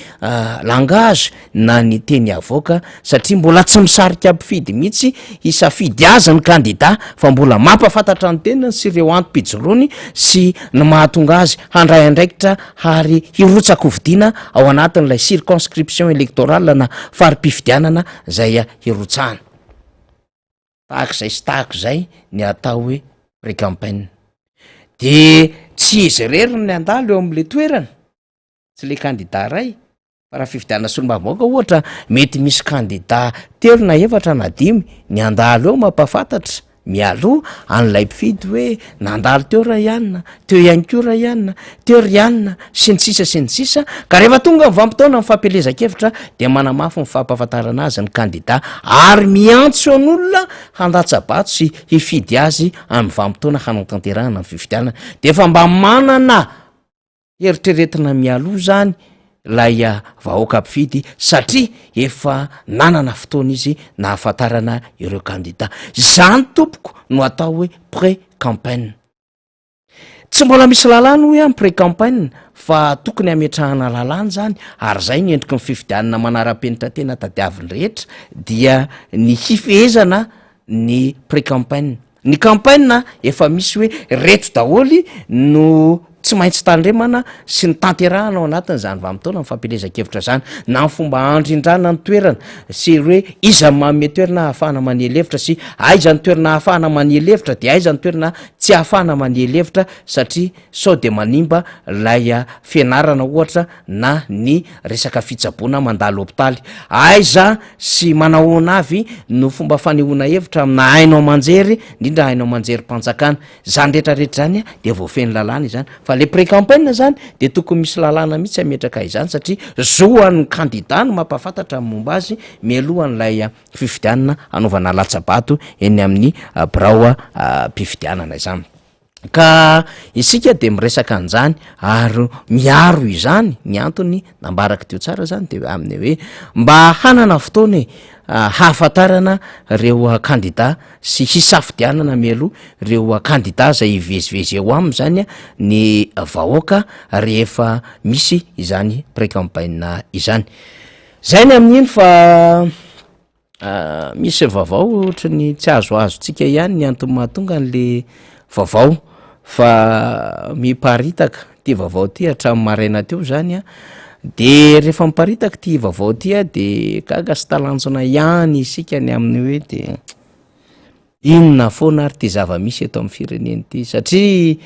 langage na ny teny avoaka satria mbola tsy misarika mpifidy mihitsy hisafidy azy ny candidat fa mbola mampafantatra ny tenany sy ireo antom-pijoroany sy ny mahatonga azy handray andraikitra ary hirotsaka hovidina ao anatin'ilay circonscription électorale na farim-pifidianana zay hirotsahana tahak'izay sy tahak'izay ny atao hoe pré-campagne de tsy izy rery ny andalo eo amin'le toerana tsy le candidat ray fa raha fifidianana solombavam-bahoaka ohatra mety misy candidat 3 na 4 na 5 ny andalo eo mampafantatra mialoha an'ilay mpifidy hoe nandalo teo Raianina teo ihany koa Raianina teo Rianina sy ny sisa ka rehefa tonga ny vanim-potoana ny fampelezan-kevitra de manamafy ny fampahafantarana azy ny candidat ary miantso an'olona handatsabato sy hifidy azy amin'ny vanim-potoana hanatanterahana ny fifidianana de efa mba manana eritreretina mialoha zany lay vahoaka mpifidy satria efa nanana fotoana izy na hafantarana ireo candidat zany tompoko no atao hoe pré-campagne tsy mbola misy lalàna hoe amin'ny pré-campagne fa tokony hametrahana lalàna zany ary zay ny endriky ny fifidianana manara-penitra tena tadiaviny rehetra dia ny hifehezana ny pré-campagne ny campagne efa misy hoe reto daholy no tsy maintsy tandremana sy ny tanterahana ao anatin'izany vanim-potoana ny fampelezan-kevitra zany na ny fomba andrindrana ny toerana sy hoe iza manome toerana ahafahana manielevitra sy aiza ny toerana ahafahana manielevitra de aiza ny toerana tsy ahafahana manielevitra satria sao de manimba lay fianarana ohatra na ny resaka fitsaboana mandalo hopitaly aiza sy manahoana avy no fomba fanehoana hevitra amina hainao manjery indrindra hainao manjery mpanjakana zany rehetrarehetra zany de voafeny lalàna izany fa fa le pré-campagne zany de tokony misy lalàna mihitsy ametraka izany satria zoan'ny kandida no mampafantatra amin'ny momba azy mialohan'lay fifidianana anaovana latsabato eny amin'ny birao mpifidianana izany ka isika de miresaka an'izany ary miaro izany ny antony nambaraka teo tsara zany de amin'ny hoe mba hanana fotoana hahafantarana reo kandida sy hisafidianana mialoha reo kandida zay ivezivezy eo aminy zany ny vahoaka rehefa misy izany pré-campagne izany zay ny amin'iny fa misy vaovao ohatra ny tsy azoazotsika ihany ny antony mahatonga an'le vaovao fa miparitaka ty vaovao ty hatramin'ny maraina teo zany de rehefa miparitaka ty vaovao ty de gaga sy talanjona ihany isika ny amin'ny hoe de inona foana ary ty zava-misy eto amin'ny fireneny ty satria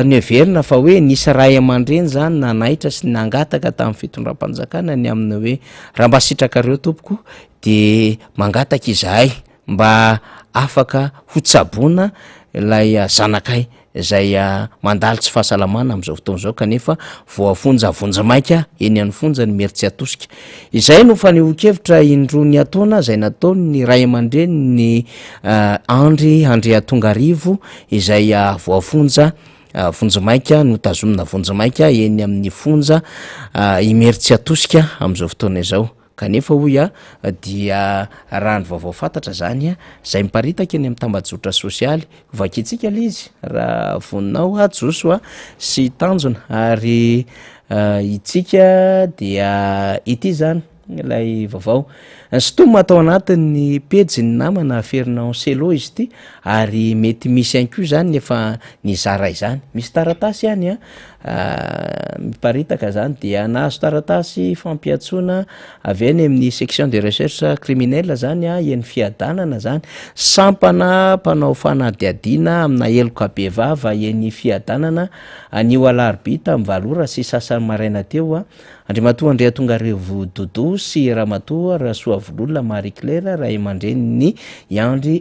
ny everina fa hoe nisy ray aman-dreny zany nanaitra sy nangataka tamin'ny fitondram-panjakana ny amin'ny hoe raha mba sitrakareo tompoko de mangataka izahay mba afaka hotsaboana lay zanakay zay mandalo tsy fahasalamana am'izao fotoana zao kanefa voafonja vonjamaika eny an'ny fonja ny mery tsy atosika izay no fanehoan-kevitra indroany ataona zay nataony ny ray aman-dreny ny André Tongarivo izay voafonja vonjamaika no tazomina vonjamaika eny amin'ny fonja imery tsy atosika am'izao fotoana izao kanefa hoy dia raha ny vaovao fantatra zany zay miparitaka eny amin'ny tambajotra sosialy vakitsika le izy raha voninao joso sy tanjona ary itsika dia ity zany ilay vaovao sy to matao anatin'ny pejy ny namana Fernand Selo izy ty ary mety misy ihany koa zany nefa nizara izany misy taratasy ihany miparitaka zany dia nahazo taratasy fampiatsoana avy any amin'ny section de recherche criminelle zany eny fiadanana zany sampana mpanao fanadiadiana amina eloka be vava eny fiadanana anio alarobia tamin'ny valora sy sasany maraina teo Andriamatoa André Tongarivo Dodo sy Ramatoa Rasoavololona Marie Claire raha aman-dreny ny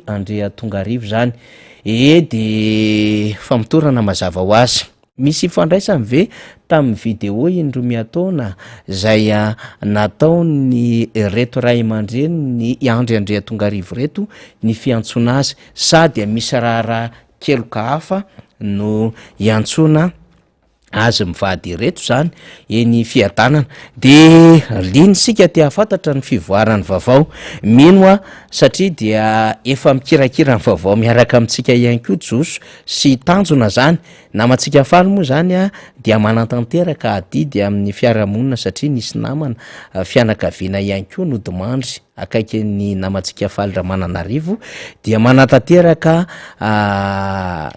André Tongarivo zany de famitorana mazava ho azy misy fandraisany ve tamin'ny video indromiataona zay natao ny reto ray aman-dreny ny André Tongarivo reto ny fiantsona azy sady misy raha keloka hafa no iantsona azy mivady reto zany eny fiadanana de linisika te hafantatra ny fivoarany vaovao mino satria dia efa mikirakira ny vaovao miaraka amintsika ihany koa joso sy tanjona zany namatsika faly moa zany dia manantanteraka adidy amin'ny fiarahamonina satria nisy namana fianakaviana ihany koa no demandry akaiky ny namatsika faly Ramananarivo dia manantanteraka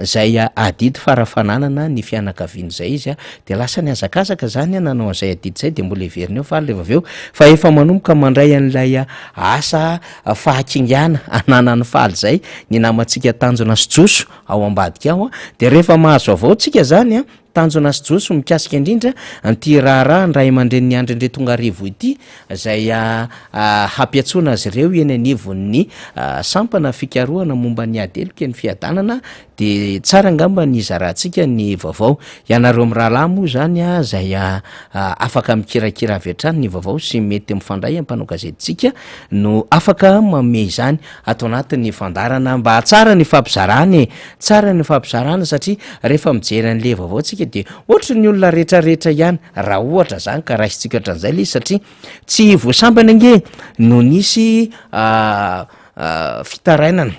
zay adidy farafananana ny fianakaviana zay izy de lasa ny azakazaka zany nanao an'izay adidy zay de mbola everiny eo faly le vaveo fa efa manomboka mandray an'ilay asa fahakingana ananany faly zay ny namatsika tanjona sy joso ao ambadika ao de rehefa mahazo avao tsika zany tanjona sy joso mikasika indrindra anty raharaha ny ray aman-dreny André Tongarivo ity zay hampiatsoana azy ireo eny anivon'ny sampana fikarohana momba ny adelika ny fiadanana de tsara ngamba ny zarantsika ny vaovao ianareo amin'ny rahalahy moa zany zay afaka mikirakira avy hatrany ny vaovao sy mety mifandray ampanao gazetitsika no afaka manome izany atao anatin'ny fandarana mba tsara ny fampizarany tsara ny fampizarana satria rehefa mijery an'le vaovao tsika de ohatra ny olona rehetrarehetra ihany raha ohatra zany ka raisitsika hatran'izay le izy satria tsy voasambana ange no nisy fitarainana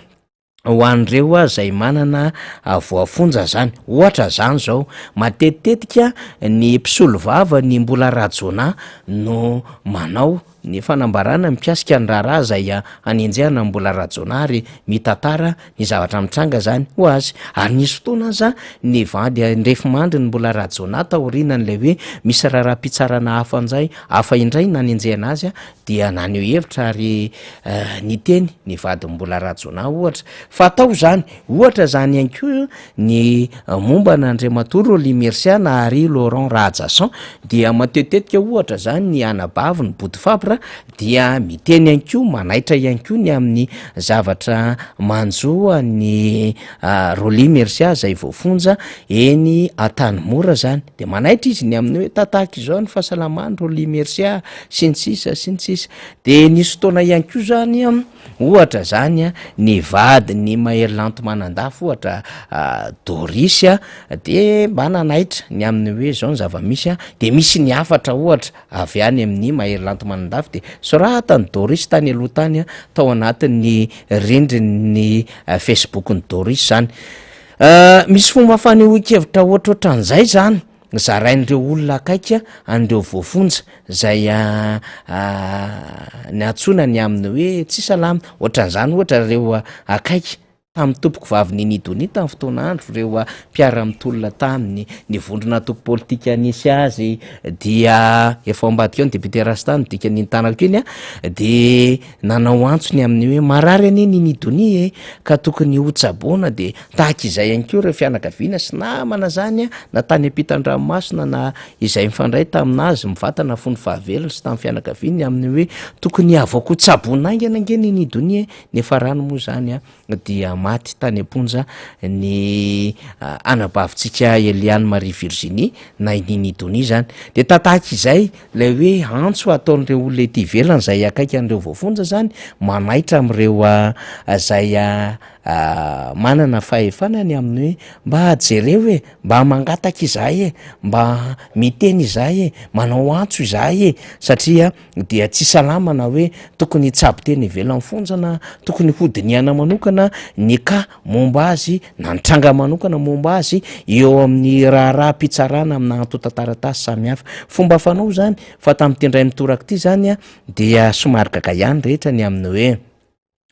ho an'ireo zay manana voafonja zany ohatra zany zao matetitetika ny mpisolo vava ny mbola rajona no manao ny fanambarana mikasika ny raharaha zay anenjehana mbola rajona ary mitantara ny zavatra mitranga zany ho azy ary nisy fotoana aza ny vady ndrefa mandry ny mbola rajona taorinan'lay hoe misy raharaha-pitsarana hafa anjay hafa indray nanenjehana azy dia naneo hevitra ary ny teny ny vady mbola rajona ohatra fa atao zany ohatra zany ihany koa ny momba n'Andriamatoa Roly Merciana ary Laurent Radjason dia matetetika ohatra zany ny anabavy ny Bodifabra Madagasikara dia miteny ihany koa manaitra ihany koa ny amin'ny zavatra manjoa ny Roly Mercia zay voafonja eny Antanimora zany de manaitra izy ny amin'ny hoe tataka izao ny fahasalamany Roly Mercia sy ny sisa de nisy fotoana ihany koa zany ohatra zany ny vady ny Mahelanto Manandafy ohatra Doris de mba nanaitra ny amin'ny hoe zao ny zava-misy de misy ny afatra ohatra avy any amin'ny Mahelanto Manandafy de soratany Doris tany aloha tany tao anatin'ny rindrin'ny Facebook-ny Doris zany misy fomba fanehoan-kevitra ohatrohatran'izay zany zarain'ireo olona akaiky an'ireo voafonja zay ny antsona ny amin'ny hoe tsy salama ohatran'izany ohatra reo akaiky tamin'ny tompoko vavy ny Nidoni tamin'ny fotoana andro reo mpiara-mitolona taminy ny vondrona toko politika nisy azy dia efa ambadika eo ny député Rastany dika ny tanako iny de nanao antsony amin'ny hoe marary anie ny Nidoni ka tokony hotsaboana de tahaka izay ihany koa reo fianakaviana sy namana zany na tany ampitan-dranomasina na izay mifandray taminazy mivatana fony fahavelona sy tamin'ny fianakaviany amin'ny hoe tokony avaoko hotsaboana aingana ange ny Nidoni nefa rano moa zany dia maty tany amponja ny anabavintsika Eliane Marie Virginie na ny Nidoni zany de tataka izay le hoe antso ataon'ireo olona ety ivelany zay akaiky an'ireo voafonja zany manaitra am'ireo zay manana fahefanany amin'ny hoe mba jereo mba mangataka izahay mba miteny izahay manao antso izahay satria dia tsy salamana hoe tokony tsabo teny ivelan'ny fonjana tokony hodiniana manokana ny ka momba azy na nitranga manokana momba azy eo amin'ny raharaham-pitsarana amina antotan-taratasy samihafa fomba fanao zany fa tamin'ny tendray nitoraka ity zany dia somary gaga ihany rehetra ny amin'ny hoe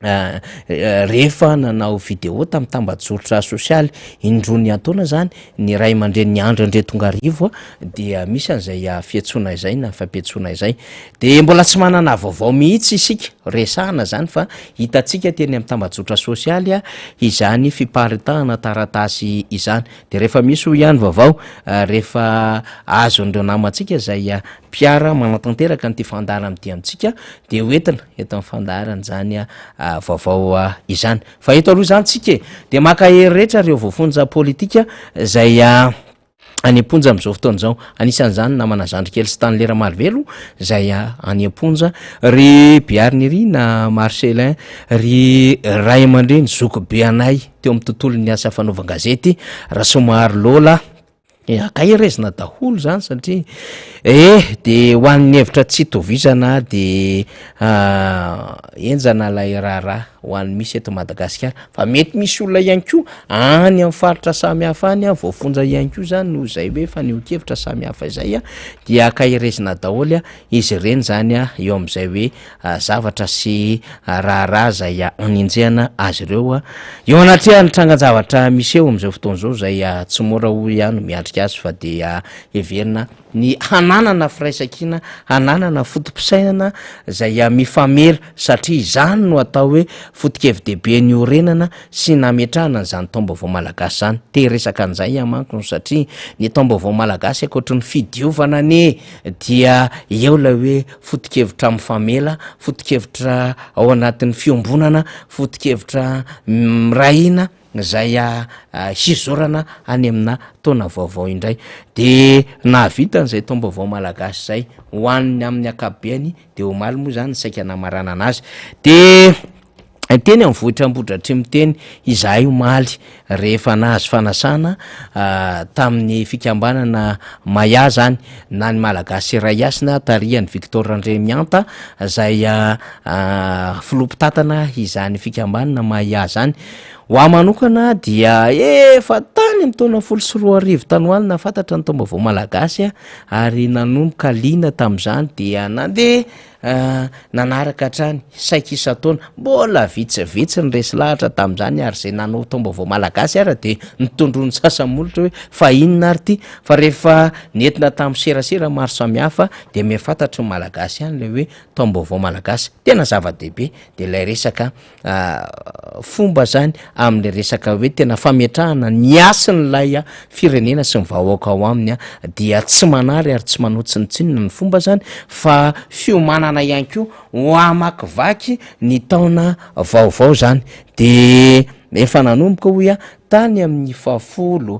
rehefa nanao vidéo tamin'ny tambajotry sosialy indrony antaona zany ny ray aman-dreny ny andro andre tonga arivo dia misy an'izay fiantsoana izay na fampiantsoana izay de mbola tsy manana vaovao mihitsy isika resahana zany fa hitantsika teny amin'ny tambajotra sosialy izany fiparitahana taratasy izany de rehefa misy ho ihany vaovao rehefa azo andreo namantsika zay mpiara manatanteraka nyty fandarana amty amintsika de hoentina eto amin'ny fandarana zany vaovao izany fa eto aloha zany tsika de maka hery rehetra reo voafonja politika zay any amponja am'izao fotoana zao anisan'izany namana zandrikely sy tany lera malivelo zay any amponja ry Biarniry na Marcelin ry ray aman-dreny zoko be anay teo amin'ny tontolo ny asa fanaovan-gazety raha somary lola akairezina daholo zany satria de ho an'ny hevitra tsy tovizana de enjana lay raharaha ho an'ny misy eto Madagasikara fa mety misy olona ihany koa any amin'ny faritra samihafa any voafonja ihany koa zany noho izay hoe fa nihokevitra samihafa izay dia akairezina daholo izy ireny zany eo amin'izay hoe zavatra sy raharaha zay aninjehana azy ireo eo anatria nitrangan-javatra misy eo amin'izay fotoana zao zay tsy mora ho ihany miandrika azy fa dia heverina ny hananana firaisan-kina hananana fotom-pisainana zay mifamela satria izany no atao hoe foto-kevi-dehibe ny orenana sy nametrahana n'izany taom-baovao malagasy zany te resaka an'izay manko no satria ny taom-baovao malagasy akoatra ny fidiovana ne dia eo la hoe foto-kevitra mifamela foto-kevitra ao anatin'ny fiombonana foto-kevitra mirahina zay hizorana any amina taona vaovao indray de nahavitan'izay taom-baovao malagasy zay hoaniny amin'ny akabeany de omaly moa zany saika namarana anazy de teny amin'ny vohitram-bodratra miteny izahay omaly rehefa nahazo fanasana tamin'ny fikambanana Maya zany na ny malagasy iray asina tarihan'ny Victor Andremianta zay filompitatana izany fikambanana Maya zany ho manokana dia efa tany amin'ny taona 14 tany hoany nafantatra ny taom-baovao malagasy ary nanomboka liana tamin'izany dia nandeha nanaraka hatrany saika isa-taona mbola vitsivitsy ny resy lahatra tamin'izany ary zay nanao taom-baovao malagasy ary de nitondrony sasamolotra hoe fa inona ary ty fa rehefa nentina tamin'ny serasera maro samihafa de mifantatry ny malagasy ihany le hoe taom-baovao malagasy tena zava-dehibe de ilay resaka fomba zany amin'le resaka hoe tena fametrahana ny asa fotsiny lay firenena sy ny vahoaka ao aminy dia tsy manary ary tsy manao tsinitsinina ny fomba zany fa fiomanana ihany koa ho amakivaky ny taona vaovao zany de efa nanomboka hoy tany amin'ny 10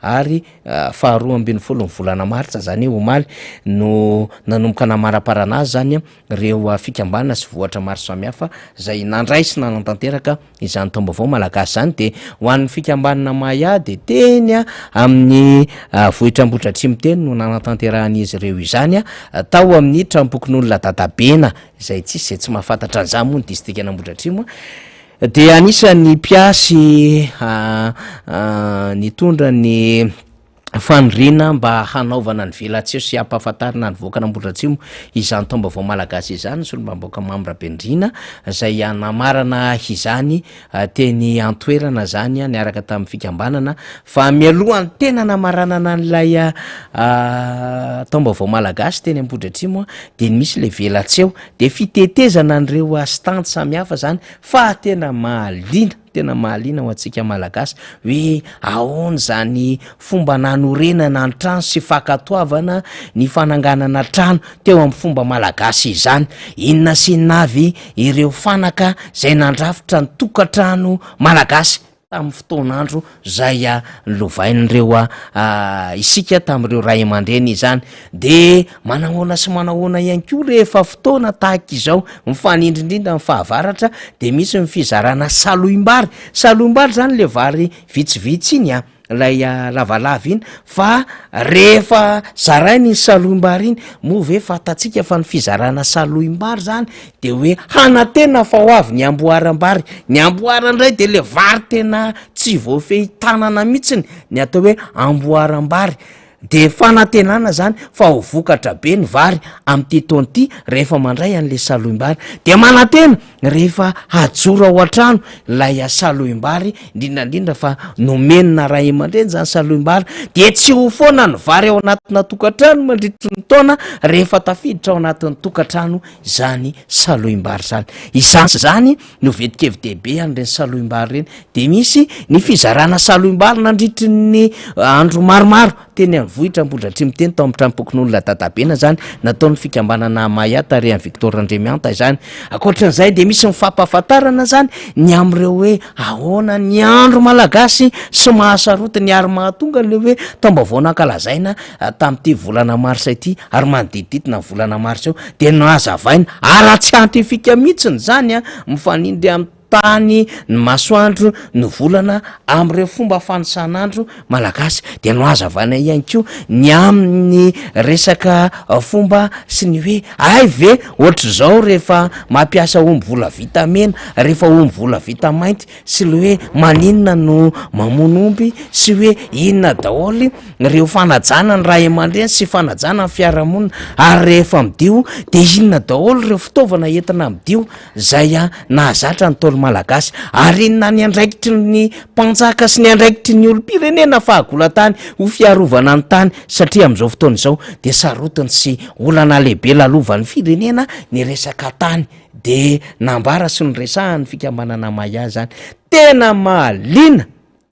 ary 12 ny volana martsa zany omaly no nanomboka namara-parana azy zany reo fikambanana sy vohatra maro samihafa zay nandray sy nanantanteraka izany taom-baovao malagasy zany de ho an'ny fikambanana Maya de teny amin'ny vohitra Ambohidratrimo teny no nanantanterahany ireo izany tao amin'ny trampokon'olona Dadabena izay tsy mahafantatra an'izany moa ny distrikana Ambohidratrimo de anisany piasy nitondra ny fanirina mba hanaovana ny velatseo sy ampahafantarina ny voakana Ambohidratrimo izany taom-baovao malagasy izany solombaboaka Mambrabendrina zay namarana izany teny antoerana zany niaraka tamin'ny fikambanana fa mialohan'ny tena namaranana an'ilay taom-baovao malagasy teny Ambohidratrimo de misy le velatseo de fitetezana an'ireo stanty samihafa zany fa tena mahaliana ho antsika malagasy hoe ahoana zany fomba nanorenana ny trano sy fakatoavana ny fananganana trano teo amin'ny fomba malagasy izany inona sy navy ireo fanaka zay nandrafitra ny tokatrano malagasy tamin'ny fotoanandro zay lovain'ireo isika tamin'ireo ray aman-dreny izany de manahoana sy manahoana ihany koa rehefa fotoana tahaka izao mifanindrindrindra ny fahavaratra de misy ny fizarana saloim-bary zany le vary vitsivitsy iny lay lavalava iny fa rehefa zarainy ny saloim-bary iny moa ve fatatsika fa ny fizarana saloim-bary zany de hoe hanatena fa ho avy ny amboaram-bary ny amboarandray de le vary tena tsy voafehitanana mihitsiny ny atao hoe amboaram-bary de fanantenana zany fa ho vokatra be ny vary am'ty taonty rehefa mandray an'le saloim-bary de manantena rehefa hajora ao an-trano lay saloim-bary indrindrandrindra fa nomenina ray aman-dreny zany saloim-bary de tsy ho foana ny vary ao anatina tokatrano mandritry ny taona rehefa tafiditra ao anatin'ny tokatrano zany saloim-bary zany zany no vetikevy-dehibe an'ireny saloim-bary reny de misy ny fizarana saloim-bary nandritry ny andro maromaro teny vohitra Ambohidratrimo teny tao amin'ny trampokon'olona Dadabena zany nataon'ny fikambanana Maya tarehan'ny Victor Andremianta izany akoatran'izay de misy mifampahafantarana zany ny am'ireo hoe ahoana ny andro malagasy sy mahasarotiny ary mahatonga le hoe taom-baovao nankalazaina tamin'ity volana marsa ity ary manodidididina volana marsa eo de nahazavaina ara-tsiantifika mihitsiny zany mifanindry amin'ny tany ny masoandro ny volana am'ireo fomba fanisan'andro malagasy de no hazavana ihany koa ny amin'ny resaka fomba sy ny hoe ay ve ohatra zao rehefa mampiasa omby vola vita mena rehefa omby vola vita mainty sy le hoe maninona no mamono omby sy hoe inona daholy reo fanajana ny ray aman-dreny sy fanajana ny fiarahamonina ary rehefa midio de inona daholy reo fitaovana entina midio zay nahazatra ny malagasy ary inona ny andraikitry ny mpanjaka sy ny andraikitry ny olom-pirenena fahagola-tany ho fiarovana ny tany satria am'izao fotoana izao de sarotiny sy olana lehibe lalovan'ny firenena ny resaka tany de nambara sy nyresahan'ny fikambanana Maya zany tena mahaliana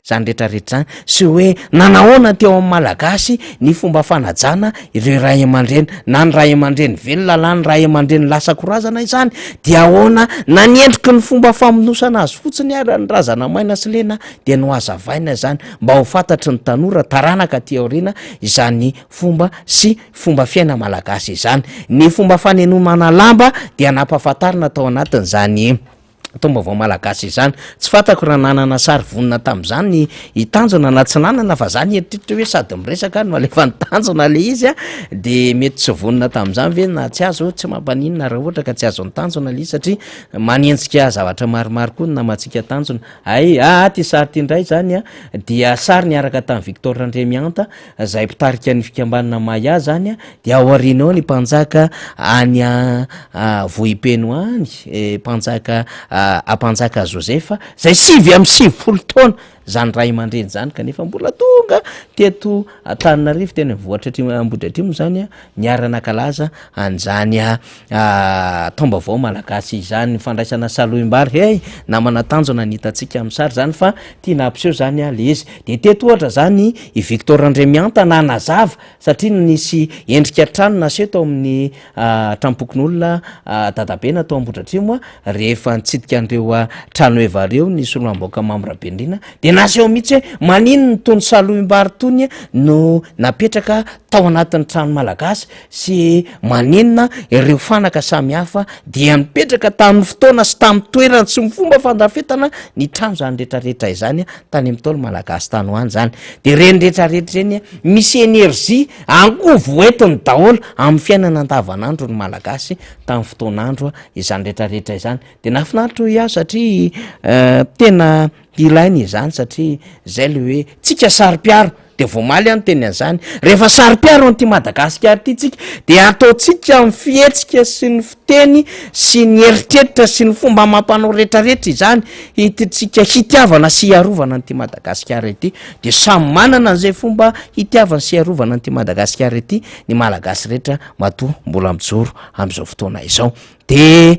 zany rehetrarehetra zany sy hoe nanahoana teo amin'ny malagasy ny fomba fanajana ireo ray aman-dreny na ny ray aman-dreny velona la ny ray aman-dreny lasa korazana izany de ahoana na niendriky ny fomba famonosana azy fotsiny ary ny razana maina sy lena de no hazavaina zany mba ho fantatry ny tanora taranaka ty aoriana izany fomba sy fomba fiaina malagasy izany ny fomba fanenomana lamba dia nampahafantarina tao anatin'izany taom-baovao malagasy izany tsy fantako raha nanana sary vonina tamin'izany itanjona na tsy nanana fa zany eritritra hoe sady miresaka no alefa nitanjona le izy de mety tsy vonina tamin'izany ve na tsy azo tsy mampaninona raha ohatra ka tsy azo nitanjona le izy satria manenjika zavatra maromaro koa ny namatsika tanjona ay ty sary ty indray zany dia sary niaraka tamin'ny Victor Andremianta zay mpitarika ny fikambanana Maya zany de ao aoriana ao ny mpanjaka any Vohipeno any mpanjaka ampanjaka Josefa zay 9 taona zany ray aman-dreny zany kanefa mbola tonga teto Antananarivo tena vohatra Ambody Atrimo zany niara-nakalaza an'zany taom-baovao malagasy izany fandraisana salohim-bary namana tanjona nitatsika amin'ny sary zany fa tia nampiseho zany le izy de teto ohatra zany i Victor Andremianta nanazava satria nisy endrika trano naseho tao amin'ny trampokon'olona dadabe na tao Ambody Atrimo rehefa nitsidika an'ireo trano evareo ny soloamboaka Mamorabendrina de naseho mihitsy hoe manino ny tony salohim-bary tony no napetraka tao anatin'ny trano malagasy sy maninona ireo fanaka samihafa dia mipetraka tamin'ny fotoana sy tamin'ny toerana sy mifomba fandrafetana ny trano zany rehetrarehetra izany tany amin'ny taolo malagasy tany hoany zany de reny rehetrarehetra reny misy energie angovo entiny daholo amin'ny fiainana andavanandro ny malagasy tamin'ny fotoanandro izany rehetrarehetra izany de nafinaritra iah satria tena ilainy izany satria zay le hoe tsika sary-piaro de vomaly any teny an'izany rehefa sary-piaro an'ity Madagasikara ity tsika de ataotsika amin'ny fihetsika sy ny fiteny sy ny eritreritra sy ny fomba mampanao rehetrarehetra izany hititsika hitiavana sy hiarovana an'ity Madagasikara ity de samy manana an'izay fomba hitiavana sy hiarovana an'ity Madagasikara ity ny malagasy rehetra matoa mbola mijoro am'izao fotoana izao de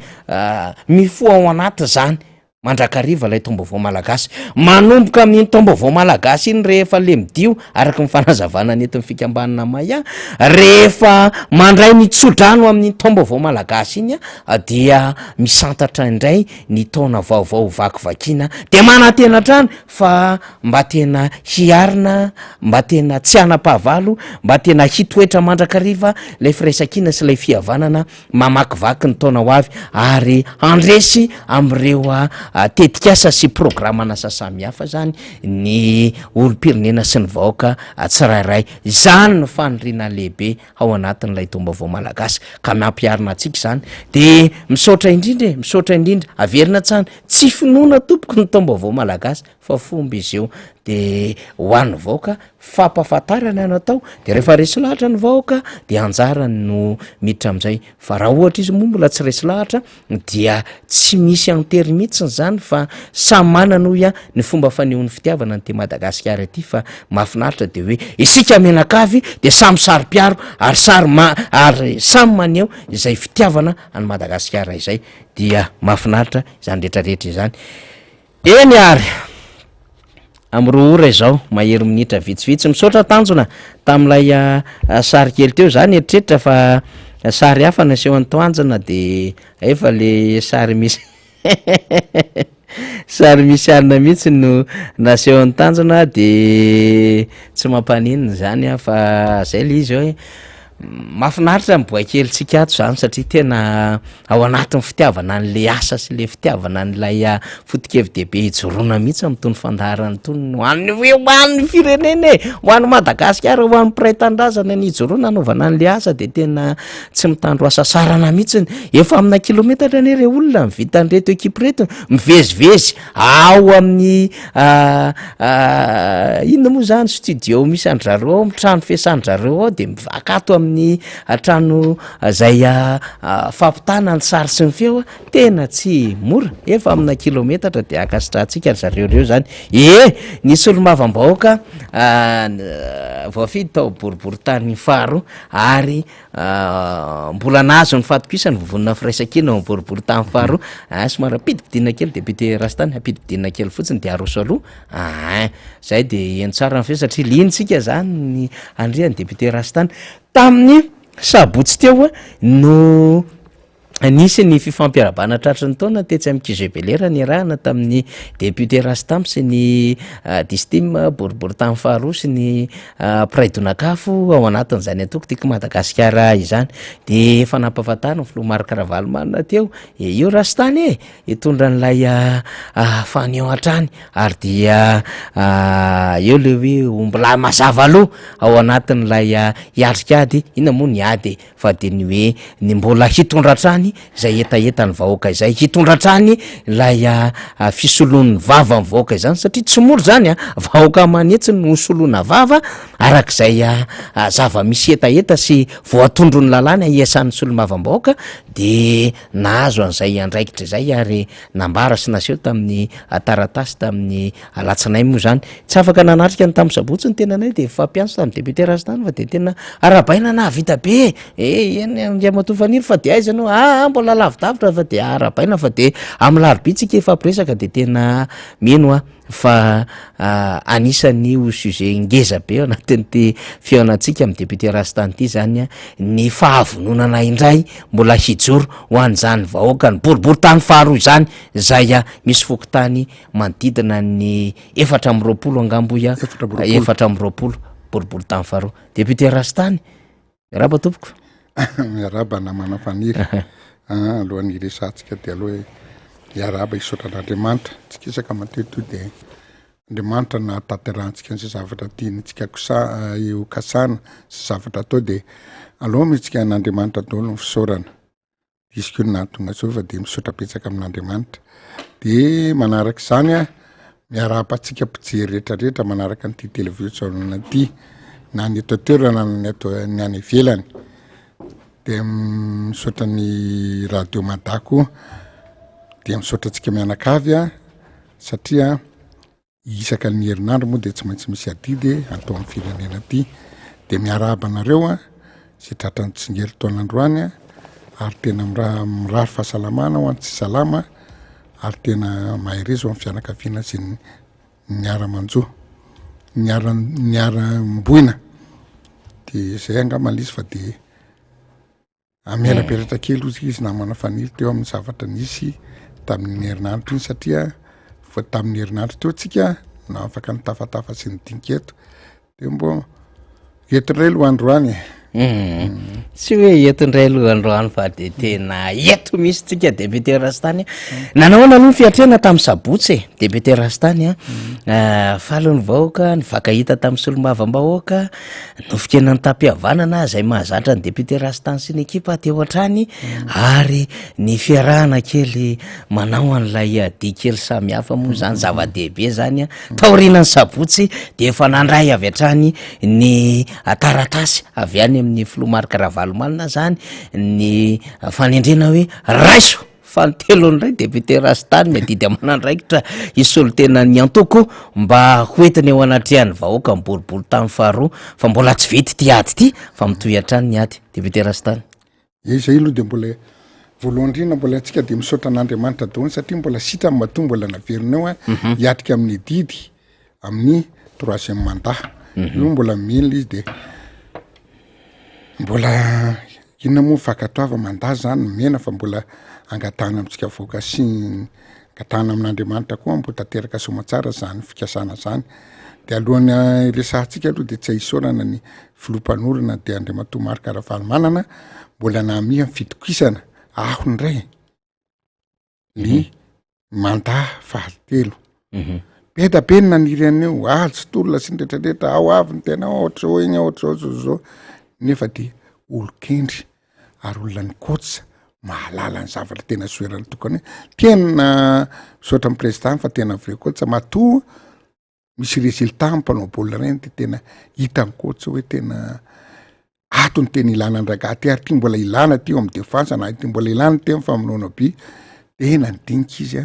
mifoa ao anaty zany mandrakariva lay taom-baovao malagasy manomboka amin'ny taom-baovao malagasy iny rehefa le midio araky ny fanazavana ny etin'ny fikambanana maya rehefa mandray ny tsodrano amin'ny taom-baovao malagasy iny dia misantatra indray ny taona vaovao vakivakiana de manantenatrany fa mba tena hiarina mba tena tsy anam-pahavalo mba tena hitoetra mandrakariva lay firaisankina sy lay fihavanana mamakivaky ny taona ho avy ary andresy am'ireo tetikasa sy programana sasamihafa zany ny olo-pirenena sy ny vahoaka tsirairay zany no fanirina lehibe ao anatin'ilay taom-baovao malagasy ka mampiarina atsika zany de misaotra indrindra averina tsany tsy finoana tompoko ny taom-baovao malagasy fa fomba izy eo de hoan'ny vahoaka fampafatarana any atao de rehefa resy lahatra ny vahoaka de anjara no miditra am'izay fa raha ohatra izy moa mbola tsy resy lahatra dia tsy misy antery mihitsiny zany fa samy manana hoy ny fomba fanehoan'ny fitiavana nyty Madagasikara ity fa mahafinaritra de hoe isika menakavy de samy sary-piaro ary samy maneho izay fitiavana any Madagasikara izay dia mahafinaritra izany rehetrarehetra izany eny ary am'roa ora izao mahery minitra vitsivitsy misaotra tanjona tam'ilay sary kely teo zany eritreritra fa sary hafa naseho antoanjana de efa le sary misy sary misy alina mihitsy no naseho antanjona de tsy mampaninina zany fa zay le izy hoe mahafinaritra miboakely tsika ato zany satria tena ao anatin'ny fitiavana an'le asa sy le fitiavana an'ilay foto-kevi-dehibe hijoroana mihitsy am'tony fandaharany tony hoan'ny hoan'ny firenena hoan'ny Madagasikara hoan'ny mpiray tandrazana ny hijoroana anaovana an'le asa de tena tsy mitandro asa sarana mihitsy efa amina kilometatra ane re olona mivita an'reto ekipa reto mivezivezy ao amin'ny inona moa zany studio misy andrareo ao trano fiasan'ndrareo ao de mivaka ato amin'ny trano zay fampitana ny sary sy ny feo tena tsy mora efa amina kilometatra de akasitratsika zareo reo zany nisy olo-mavam-bahoaka voafidy tao boribory tany faro ary mbola nazo ny fatokisany vovonina firaisankina ao boribory tany faro somary apidipidina kely député Rastany apidipidina kely fotsiny de aroso aloha zay de eny tsara ny feo satria linitsika zany ny andriany député Rastany tamin'ny sabotsy teo no nisy ny fifampiarabana tratry ny taona tetsy amin'ny Kizebelera ny rahana tamin'ny député Rastam sy ny Distim boribory tany faharoa sy ny Praidonakafo ao anatin'izany atoko tiako Madagasikara izany de efa nampahafantarina Filoha Marc Ravalomanina teo io Rastany hitondra an'ilay faneo hatrany ary dia eo le hoe ombola mazava aloha ao anatin'ilay hiatrikady inona moa ny ady fa de ny hoe ny mbola hitondra hatrany trany zay etaetany vahoaka izay hitondratrany lay fisoloan'ny vava ny vahoaka izany satria tsy moro zany vahoaka manetsy no soloana vava arak'izay zava-misy etaeta sy voatondro ny lalàny iasan'ny solomavambahoaka de nahazo an'izay andraikitra zay ary nambara sy naseho tamin'ny taratasy tamin'ny alatsinay moa zany tsy afaka nanatrika ny tamin'ny sabotsy ny tenanay de fampianso tamin'ny député Rastany fa de tena arabaina na vita be andriamatofaniry fa de aiza anao mbola lavidavitra fa de arabaina fa de amin'ny larobitsika efa ampiresaka de tena meno fa anisany io sujet ngeza be anatin'ty fiaonantsika amin'ny député Rastany ity zany ny fahavononana indray mbola hijoro ho an'izany vahoaka ny boribory tany faharoa zany zay misy fokotany manodidina ny 420 angambo 420 boribory tany faharoa député Rastany raba tompoko raba namana faniry alohan'ny resatsika de aloha iaraba isotran'Andriamanitra tsika isaka mateto de Andriamanitra na tanterantsika sy zavatra tiantsika io kasana sy zavatra atao de aloha mitsika n'Andriamanitra daholo ny fisaorana izy ko natonga zao fa de misaotra betsaka amin'Andriamanitra de manaraka izany miarabantsika mpijery rehetrarehetra manaraka nyity televiziona ty na ny eto toerana ny any ivelany de misaotra ny radio Madako de misaotra antsika mianakavy satria isaka ny herinandro moa de tsy maintsy misy adidy atao amin'ny firenena ty de miarahaba anareo sy tratrany tsingery taonandroany ary tena mirary fahasalamana ho antsy salama ary tena maherezo amin'ny fianakaviana sy ny miara-manjo miara-mboina de zay angamalizy fa de amelaperatra kely izy namana faniry teo amin'ny zavatra nisy tamin'ny herinandro iny satria fa tamin'ny herinandro teo tsika na afaka nitafatafa sy ny diniketo de mbo etindray lohandroany tsy hoe etindray lohandroany fa de tena eto misy tsika député Rastany nanahoana aloha ny fiatrena tamin'ny sabotsy député Rastany falon'ny vahoaka ny vakahita tamin'ny solomavambahoaka nofika ny tampihavanana zay mahazatra ny député Rastany sy ny ekipa teo an-trany ary ny fiarahana kely manao an'ilay dia kely samy hafa moa zany zava-dehibe zany taorian'ny sabotsy de efa nandray avy hatrany ny taratasy avy any amin'ny filomarika Ravalomanina zany ny fanendrena hoe raiso fantelo ndray député Rastany medidy amanandraikitra isolo tena ny antoko mba hoetiny eo anatrehan'ny vahoaka mboribory tany faharoa fa mbola tsy vety ty ady ty fa mitohy hatrany ny ady député Rastany zay aloha de mbola voalohany mbola antsika de misaotra n'Andriamanitra daholo satria mbola sitra matoa mbola naverinao hiatrika amin'ny didy amin'ny 3e mandat io mbola mila izy de mbola inona moa fakatoava mandat zany mena fa mbola angatana amitsika voaka sy angatana amin'Andriamanitra koa mbo tanteraka somatsara zany fikasana zany de alohan'ny resantsika aloha de tsy hisaorana ny filompanorana de Andriamatoa Marc Ravalomanana mbola nami amin'ny fitokisana ndray ny mandat fahatelo beda be ny naniry an'io tsy tolona sy ndretrarehetra ao avy ny tena ohatra zao igny ohatra zao nefa de olokendry ary olona ny kotsa mahalala ny zavatra tena soerany tokony tena misaotra amin'ny président fa tena avy kotsa matoa misy résultat ampanao baolina reny de tena hita kotsa hoe tena atony tena ilana ndragaty ary ty mbola ilana ty amin'ny défense na ty mbola ilana ty amin'ny famonoana by tena nidinika izy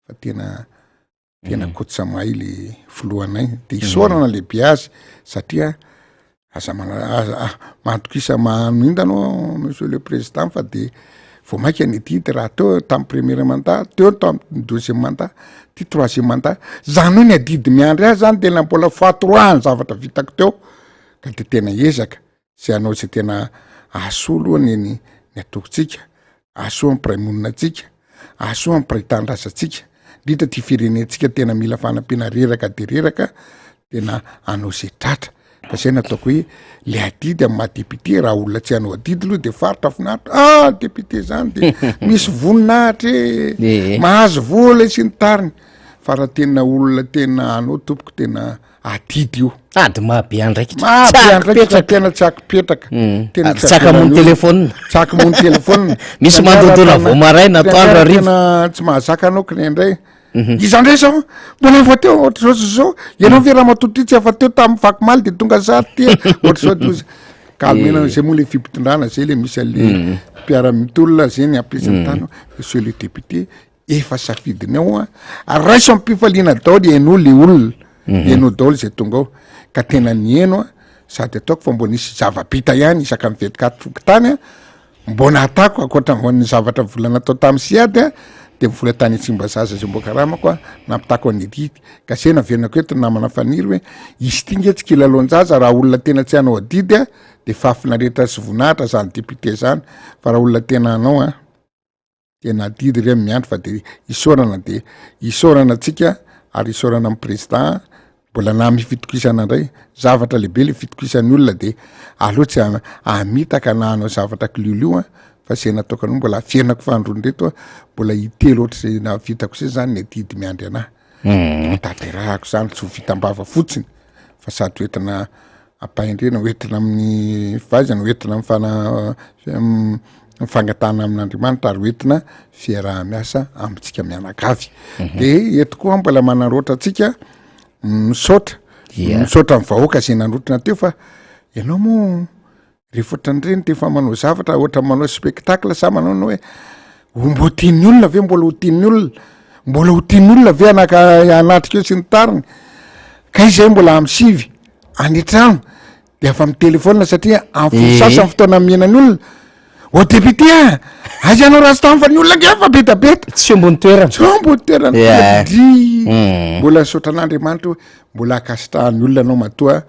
fa tena kotsa mahay le filohanay de isaorana lehibe azy satria aza mantokisa manindano monsieur le président fa de vao maika ny didy raha teo tamin'ny premier mandat teo tamin'ny 2e mandat ty 3e mandat zany hoe ny adidy miandry azy zany tena mbola fahatroahany zavatra vitako teo ka de tena ezaka sy anao sy tena asolo ny atokotsika aso ampiray-moninatsika aso ampiray-tandrasatsika ndritra ty firenentsika tena mila fanampiana reraka de reraka tena anao ze tratra fa zay nataoko hoe le adidy amin'ny madepute raha olona tsy anao adidy aloha de faritra finaritra député zany de misy voninahitra mahazo vola sy ny tariny fa raha tena olona tena anao tompoko tena adidy io ady mahabe andraikitra mahabeandraikitra tena tsy akipetraka tena tsakamon'ny telefôna tsakamon'ny telefôna misy mandodola vo maraina atoandro arivo tena tsy mahazaka anao kine indray izandray zao mbola vo teo ohatr' zao ianao ve raha matoto tsy afa teo tamin'ny vakimaly de tonga sary ty ohatr' zao tozy kalmena zay moa le fimpitondrana zay le misy ale mpiara-mitolona zay ny ampisan'ny tany monsieur le député efa safidiny ao raiso ampifaliana daoly hainao le olona hainao daoly zay tonga ao ka tena nieno a sady ataoko fa mbo nisy zavabita ihany isaka mivetikatofoky tany mbo natako akoatra mbony zavatra volana atao tamin'ny siady de mivola tany Tsimba zaza zay mbo karamako a nampitako anedidy ka se navenako eto namana faniry hoe izy tinga tsy kilalonjaza raha olona tena tsy anao adidy de fafina rehetra sy voninahitra zany député zany fa raha olona tena anao tena adidy re miandro fa de isorana atsika ary isorana amin'ny président mbola na mifitokisana indray zavatra lehibe le fitokisan'ny olona de aloha tsy amitaka na anao zavatra kliolio fa se nataokany mbola afiernako fandrony reto mbola itelo ohatra zay na vitako se zany ny adidy miandry anahy taterahako zany tsy ho vitambava fotsiny fa sady hoentina ampaindrena hoentina amin'ny fahaizana hoentina mifangatana amin'Andriamanitra ary hoentina fiaraha-miasa amintsika mianakavy de eto koa mbola manaroatra atsika misaotra ny vahoaka zay nanrotrana teo fa ianao moa rehefa ohatran'ireny te fa manao zavatra ohatra manao spectacle sa manao hoe mbo tian'ny olona ve mbola ho tian'ny olona ve anatrika eo sy ny tariny ka izay mbola am'sivy anetrano de afa amin'ny telefôna satria amin'ny sasany fotoana mienany olona o député azy anao rastan fa ny olona ngefa betabeta tsy ambony toerana mbola nisaotra an'Andriamanitra hoe mbola akasitrahan'ny olona anao matoa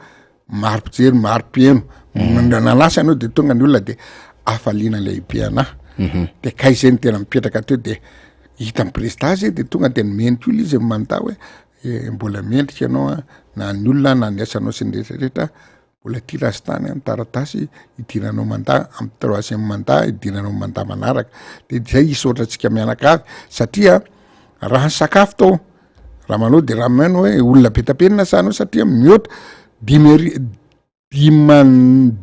maro-pijery maro-pieno nanasa anao de tonga ny olona de afaliana lehibe anahy de kay zay ny tena mipetraka teo de hita amin'ny président zay de tonga de nomendrika olo izy manta hoe mbola mendrika ianao na ny olona na ny asanao sy ny rehetrarehetra mbola ty lasitany amin'ny taratasy idiranao mandat amin'ny troisième mandat idiranao mandat manaraka de zay isotra antsika mianakavy satria raha ny sakafo tao raha manao de raha maino hoe olona betapenina sanao satria mihoatra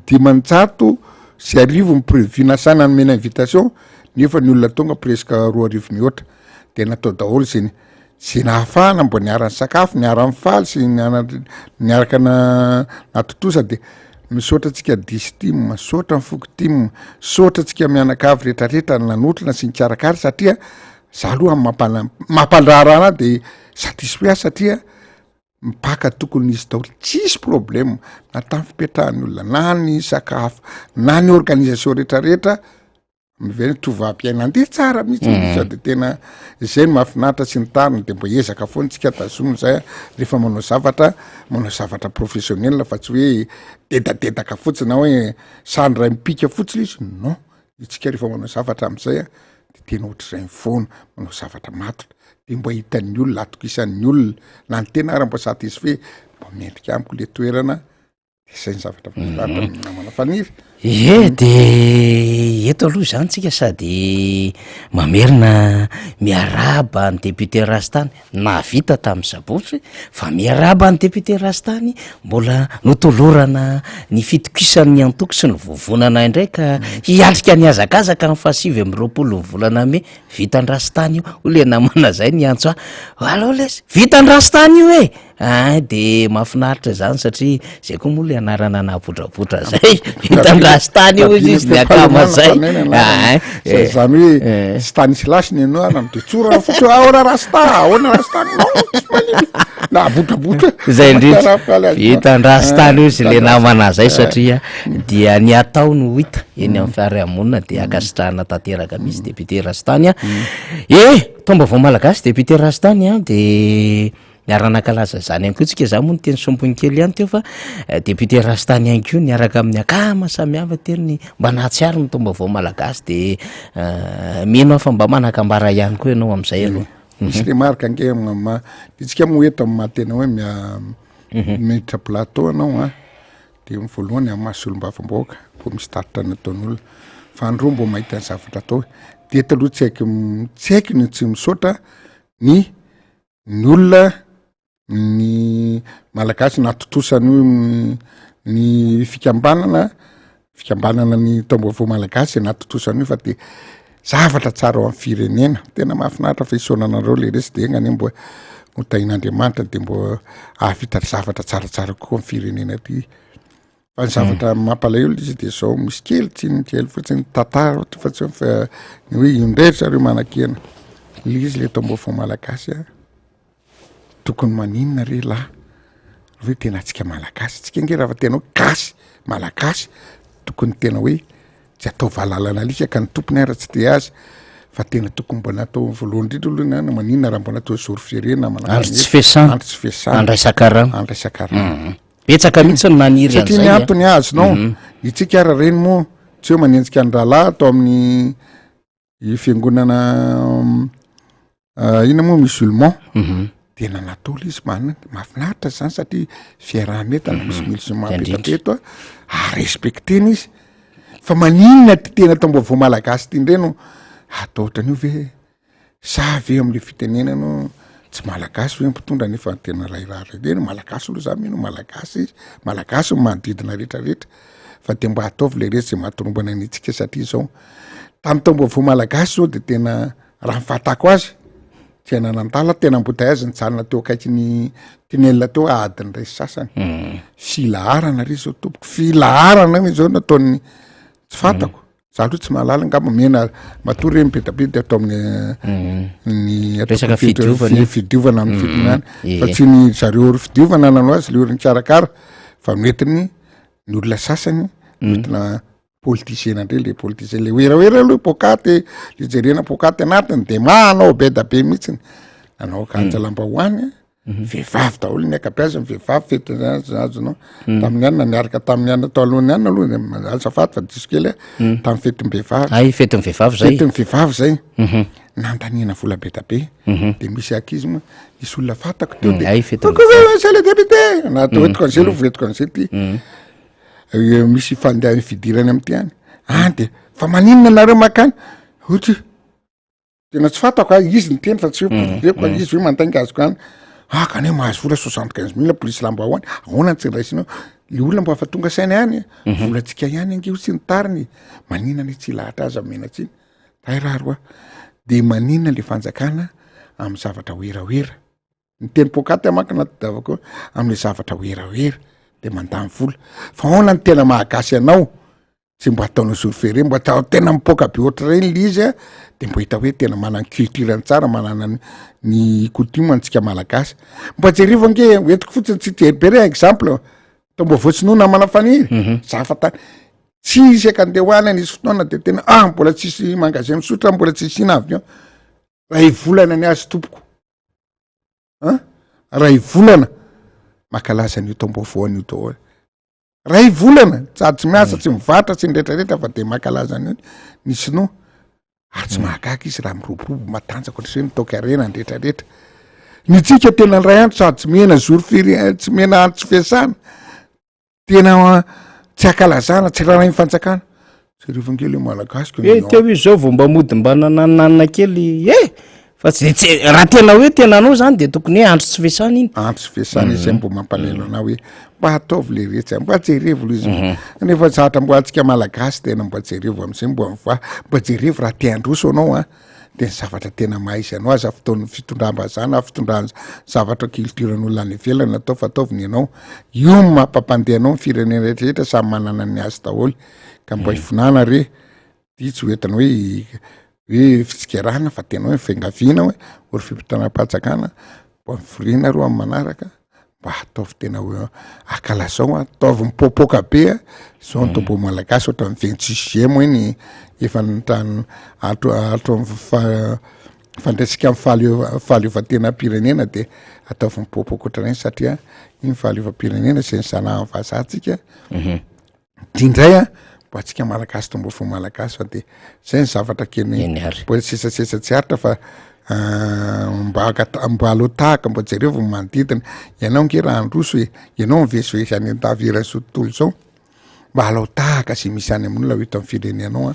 dimanjato sy arivo miprévinasana nomena invitation nefa ny olona tonga presque 2 arivo mihoatra de natao daholo sy nahafahana mbo niara-ny sakafo niara-ny faly sy niaraka natotosa de misaotra atsika distime saotra ny fokotime saotra atsika mianakavy rehetrarehetra nanotrana sy nikarakary satria za aloha mampandrarana de satisfait satria mipaka tokony izy daholy tsisy problème na tamin'ny fipetrahan'ny olona na ny sakafo na ny organisation rehetrarehetra miveny tovampiaina andeha tsara mihitsy de tena zay ny mahafinaritra sy ny tariny de mbo ezaka foana tsika tazominy zay rehefa manao zavatra professionnel fa tsy hoe dedadedaka fotsiny na hoe sany ray mipika fotsiny izy non itsika rehefa manao zavatra am'izay de tena ohatr'izay mifoana manao zavatra matotra de mbo hitan'ny olona atokisan'ny olona na ny tena ara mbo satisfait mbo mendrika amiko le toerana zay ny zavatra namana faniry de eto aloha zany tsika sady mamerina miaraba ny député Rastany navita tamin'ny sabotsy fa miaraba ny député Rastany mbola notolorana ny fitokisan'ny antoko sy ny vovonana indray ka hiatrika ny azakazaka ny 7 ny volana me vita ny Rastany io ole namana zay ny antso allo les vita ny Rastany io de mahafinaritra zany satria zay koa moa le anarana nabotrabotra zay vita ny Rastany io izy ny akama zay zany hoe Stanislas ny anao na de tsora fotsy ahona Rasta na botrabotra zay indrindra vita ny Rastany io izy le namana zay satria dia ny atao no hita eny amin'ny fiarahamonina de akasitrahana tanteraka misy député Rastany tomba vao malagasy député Rastany de niaranakalaza zany any koa tsika za moa ny teny sompony kely ihany teo fa député Rastany any koa niaraka amin'ny akama samihafa teriny mba nahatsiaro ny tomba vao malagasy de mino fa mba manakambara ihany koa ianao am'izay aloha misy le marika ange itsika moeto amin'ny mahatena hoe miditra plateau anao de voalohany amin'ny mahasolom-bavamboaka mbo misy taritra nataon'olona fa andro mbo mahita ny zavatra atao de taloha tsy haiko ny tsy misaotra ny ny olona ny malagasy natotosany ny fikambanana ny taom-baovao malagasy natotosany io fa de zavatra tsara ao amin'ny firenena. Tena mahafinaritra fa isaonanareo le resy de ngany mbo hotain'Andriamanitra de mbo ahafita zavatra tsaratsara kokoa amin'ny firenena ty. Fa ny zavatra mampalahelo izy de zao misy kely tsy fotsiny tantara fa tsy fa ny hoe indretra reo manakena le izy le taom-baovao malagasy tokony maninona re lahy hoe tena atsika malagasy tsika nge raha fa tena hoe gasy malagasy tokony tena hoe tsy atao vahalalana alika ka ny tompony ara tsy de azy fa tena tokony mbo natao voalohany indrindra aloha na maninona raha mbo natao zoro firenena andro tsy fiasana andraisan-karama betsaka mihitsy naniry satria ny antony azonao itsika ara reny moa tsy hoe manenjika ny rahalahy atao amin'ny fiangonana ina moa musulman tena natao le izy mahafinaritra zany satria fiaraha-metana misy musulman petapeto respecteny izy fa maninona ty tena taom-baovao malagasy ty indreno atao ohatran'io ve sa ve am'le fitenenano tsy malagasy hoe mpitondra nefa tena rairareny malagasy aloha zany mino malagasy manodidina rehetrarehetra fa de mba ataovy le resy zay mahatombana anitsika satria zao tamin'ny taom-baovao malagasy zao de tena raha mifatako azy tsy ananantala tena mbotay azy nijanona teo akaiky ny tinelina teo adiny ray sasany filaharana re zao tompoko filaharana ny zao nataony tsy fantako za aloha tsy mahalala ngamba mena matory re mipetapeta atao amin'ny resaka fidiovana amin'ny fidinany fa tsy ny zareo fidiovana nanao azy le oriny karakara fa metiny ny olona sasany metina politisien andre le politisien le oeraoera aloha pokaty le jerena pokaty anatiny de manao beda be mihitsiny nanao kanja lambahoany vehivavy daholo ny akapiazany vehivavy fety azonao tamin'ny anina niaraka tamin'ny anina tao alohan'ny anina aloha azafady fa diso kely tamin'ny fetim-behivavy fetim-behivavy zay nandanina vola beda be de misy akizy moa isy olona fatako teo de député natao hoe conseil ouvrier conseil ty misy fandeha fidirany am'ty any de fa maninona nareo makany ohatry tena tsy fatako izy ny teny fa tsy hoeko izy hoe mantainga azoko any kane mahazo vola 75 000 polisy lambahoany ahoana ny tsendraisinao le olona mbo afa tonga sainy any volatsika ihany angeo sy ny tariny maninona ny tsy lahatra azy amenatsiny tairaroa de maninona le fanjakana amin'ny zavatra oeraoera ny teny pokaty amaka natodavako amin'ny zavatra oeraoera de mandamy vola fa ahoana ny tena mahagasy anao tsy mbo ataonao sorofere mbo atao tena mipoka be ohatra reny le izy de mbo hita hoe tena manana culturany tsara manana ny coutume antsika malagasy mbo jereva nge hoentiko fotsiny tsy teribery exemple taom-baovao sinoana manafaniry zafata tsy isaka andeha hoany nisy fotoana de tena mbola tsisy magasin misotra mbola tsisy inavy eo ray volana ny azy tompoko ray volana makalaza an'io taom-baovao an'io daholo ray volana sady tsy miasa tsy mivatra tsy nretrarehetra fa de makalaza any ny sinoa ary tsy mahagaga izy raha miroborobo matanjaka ohatry hoe mitaokarena nretrarehetra ny tsika tena ray andro sady tsy mena zoro tsy mena andro tsy fiasana tena tsy akalazana tsy raha ray mifanjakana tsy rivongely malagasy teo izy zao vao mba mody mba nananana kely fa tsy raha tena hoe tena anao zany de tokony hoe andro tsy fiasana iny andro tsy fiasana izy zay mbo mampalelo anao hoe mba ataovy le rehetra mbo ajerevo lo izy nefa zatra mbo atsika malagasy tena mbo ajerevo am'izay mbo miva mbo ajerevo raha te androso anao de ny zavatra tena mahaizy anao aza fotoan'ny fitondrambazana fitondran zavatra culturan'olona any ivelany natao fa ataoviny ianao io mampampandeha anao firenena rehetrarehetra samy manana ny azy daholo ka mbo hifinana re ty tsy hoentina hoe fitsikarana fa tena hoe fengavina hoe ory fipitana-patsakana mbo mifirina roa amin'ny manaraka mba ataovy tena hoe akalazao ataovy mipopoka be zao ny tombo malagasy ohatra ny 26 juin moa iny efa nytrano atro fandraisika amin'ny fahaleovan-tena pirenena de ataovy mipopoka ohatra reny satria iny fahaleovam-pirenena zay ny zanahan'ny vazatsika tindray mbo atsika malagasy taom-baovao malagasy fa de zay ny zavatra kely mbo sesasesa tsy aritra fa mba alotahaka mbo jerevo manodidina ianao nge raha androso hoe ianao mivezivezy any an-taverany so tontolo zao mba alotahaka sy misy any amin'olona ho eto amin'ny firenenao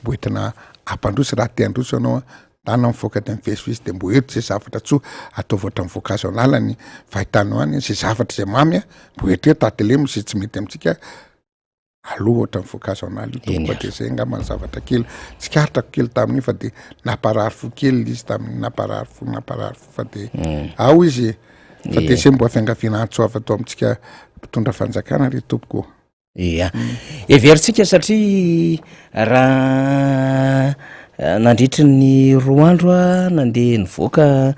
mbo entina ampandroso raha te androso anao tana mivoaka de mivezivezy de mbo eto zay zavatra tsoa atao voatra ny voankazo analany fahitanao any zay zavatra zay mamy a mbo eto eto atelemo zay tsy mety amintsika aloha ohatra ny voankazo anala io tokotra zay ngamba ny zavatra kely tsy karitako kely tamin'io fa de naparary fo kely izy tamin'ny naparary fo fa de ao izy fa de se mbo afiangaviana antsoava atao amintsika mpitondra fanjakana ry tompoko ia everitsika satria raha nandritry ny roa andro a nandeha nivoaka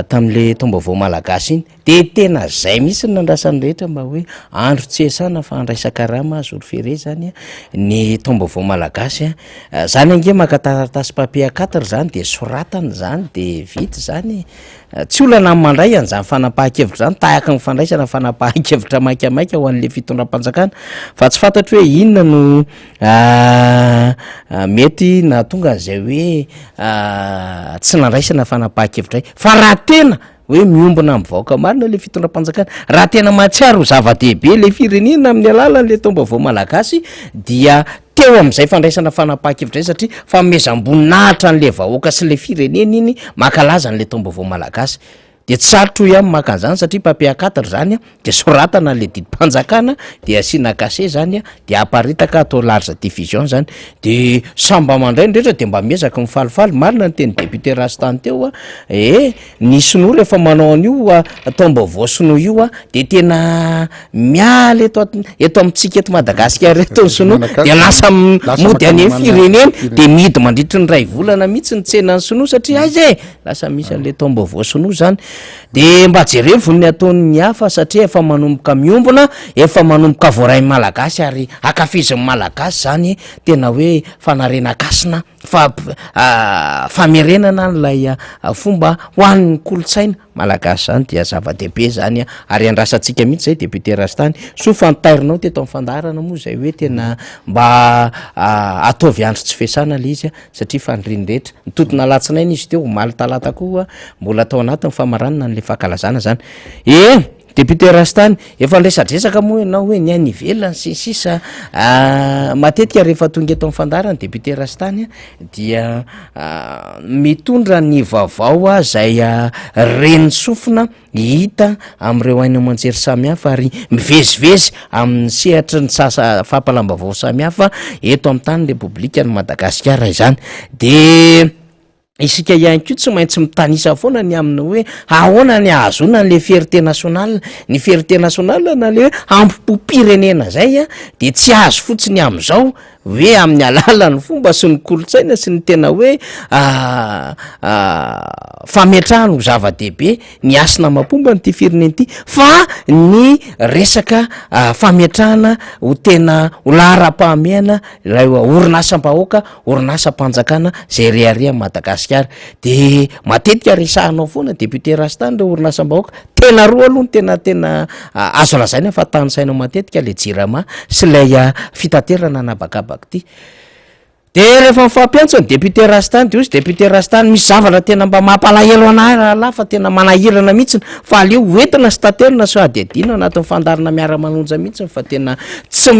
tam'le tombavao malagasy iny de tena zay mihitsy nandrasan'ny rehetra mba hoe andro tsy esana fa andraisan-karama zoro fere zany ny tombavao malagasy zany ange makataratasy papier 4 zany de soratany zany de vita zany tsy olana amin'ny mandray an'izany fanapahan-kevitra zany tahaka ny fandraisana fanapahan-kevitra maikamaika ho an'le fitondram-panjakana fa tsy fantatry hoe inona no mety na tonga zay hoe tsy nandraisana fanapahan-kevitra fa raha tena hoe miombona amin'ny vahoaka marina le fitondram-panjakana raha tena mahatsiaro zava-dehibe le firenena amin'ny alalan'le tombavao malagasy dia teo am'izay fandraisana fanapahan-kevitra zay satria famezam-boninahitra an'le vahoaka sy le firenena iny makalaza an'le tombavao malagasy de tsy sarotro ihany maka an'izany satria papier 4 zany de soratana le didim-panjakana de asiana kase zany de aparitaka atao large diffusion zany de samba mandray ndrehetra de mba miezaka mifalifaly marina ny teny député Rastany teo ny sinoa rehefa manao an'io tombavao sinoa io de tena miala eto amintsika eto Madagasikara eto ny sinoa de lasa mody any firenena de midy mandritry ny ray volana mihitsy ny tsenany sinoa satria aiza lasa misy an'le tombavao sinoa zany de mba jerevony ataony hafa satria efa manomboka miombona efa manomboka voaray malagasy ary akafizin'ny malagasy zany tena hoe fanarena-kasina famerenana n'lay fomba ho an'ny kolotsaina malagasy zany dia zava-dehibe zany ary andrasantsika mihitsy zay député Rastany so fantairinao teto amin'ny fandarana moa zay hoe tena mba ataovy andro tsy fiasana le izy satria fandriny rehetra nitotona latsinainy izy teo maly talata koa mbola atao anatin'ny famaranana n'le fankalazana zany député Rastany efa nresadresaka moa ianao hoe ny any ivelany sisa matetika rehefa tonga eto amin'ny fandarana député Rastany dia mitondra ny vaovao zay reny sofina hita am'ireo aina aman-jery samihafa ary mivezivezy amin'ny sehatry ny sasa fampalambavao samihafa eto amin'ny tany repoblika ny Madagasikara izany de isika ihany ko tsy maintsy mitanisa foana ny aminy hoe ahoana ny ahazona n'le fierté nationale ny fierté nationale na le ampom-pirenena zay de tsy azo fotsiny am'izao hoe amin'ny alalan'ny fomba sy ny kolotsaina sy ny tena hoe fametrahano zava-dehibe ny asina mapomba nyty firenena ity fa ny resaka fametrahana ho tena ho lahara-pahamehana orinasam-bahoaka orinasam-panjakana zay rearea Madagasikara de matetika resahanao foana député Rastany le orinasam-bahoaka tena roa aloha ny tena azo lazaina fa tanysainao matetika le jirama sy lay fitaterana anabakabaka ty de rehefa mifampiantsony député Rastany de ozy député Rastany misy zavatra tena mba mampalahelo anahy raha fa tena manahirana mihitsiny fa aleo hoentina sy taterina sady adina anatin'ny fandarana miara-manonja mihitsiny fa tena tsy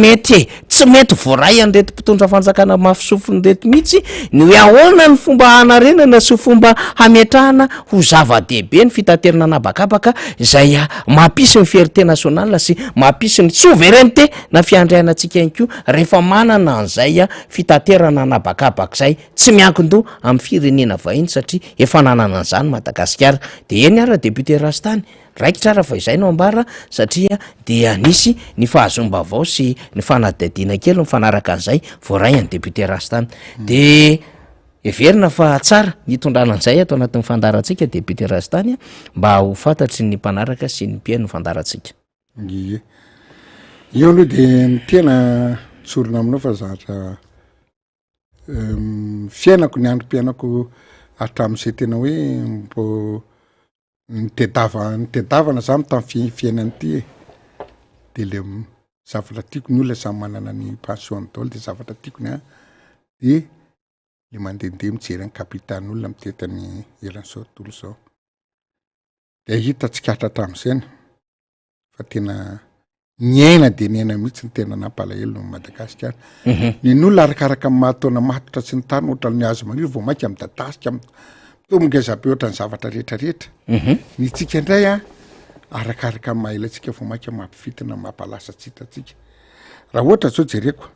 mety voaray an'reto mpitondra fanjakana mafisofiny reto mihitsy ny hoe ahoana ny fomba hanarenana sy fomba hametrahana ho zava-dehibe ny fitaterana anabakabaka zay mampisy ny fierté nationale sy mampisy ny souveraineté na fiandriana antsika ihany koa rehefa manana an'izay fitaterana anabakabaka zay tsy miankin-doha amin'ny firenena vahiny satria efa nanana an'izany Madagasikara de eny ara député Rastany raiky tsara fa izay no ambara satria dia nisy ny fahazom-bavao sy ny fanadadiana kely mifanaraka an'izay voaray any député Rastany de everina fa tsara nitondrana an'izay atao anatin'ny fandarantsika député Rastany mba ho fantatry ny mpanaraka sy ny mpiaino fandarantsika io aloha de tena tsorona aminao fa zatra fiainako ny androm-piainako hatramin'izay tena hoe mbo nitedavana za tamin'ny fiainany ity de le zavatra tiako ny olona samy manana ny pension daholo de zavatra tiako ny de le mandehandeha mijery ny kapitan'olona mitety ny eran'ny zao tontolo zao de hita tsikatra hatramin'izany fa tena ny aina de ny aina mihitsy ny tena nampalahelo no Madagasikara ny olona arakaraka amin'ny mahataona matotra sy ny tany ohatra ny hazo maniry vao mainka midadasika tomongeza-be ohatrany zavatra rehetrarehetra ny tsika indray a arakaraka maila atsika vo maika mampifitina mampalasa tsitatsika raha ohatra zao jereko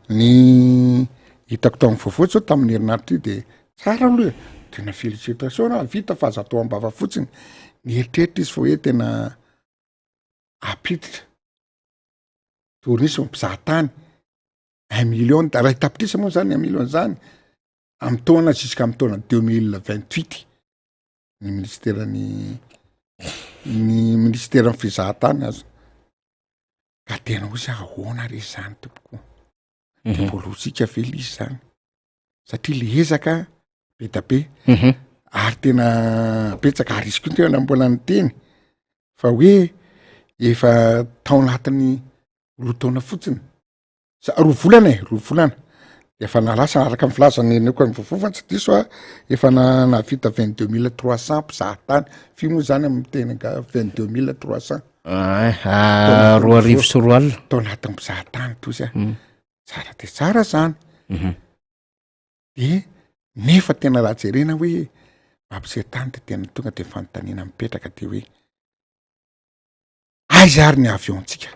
ny hitako tao amin'ny voavoa zao tamin'ny herinaritra io de tsara aloha tena félicitation vita fa aza atao ambava fotsiny ny eritreritra izy fa hoe tena apiditra torisy mpizahatany 1 million raha hitapitrisa moa zany 1 million zany amin'ny taona jusqu'à amin'ny taona 2028 ny ministèran'ny fizahatany azo ka tena ozy ahoana re zany tompoko de mbola hosika felisy zany satria le ezaka be da be ary tena betsaka ary izy koa tena mbola nyteny fa hoe efa tao anatin'ny 2 taona fotsiny roa volana efa nalasa araka amin'ny filazany niko ny vovovany tsy diso efa navita 22300 mpizahatany moa zany amin'ny teny 22300 roa arivo sy roa alina tao anatin'ny mpizahatany tozy tsara de tsara zany de nefa tena raha jerena hoe mampisehatany de tena tonga de fanontaniana mipetraka de hoe aiza ary ny aviontsika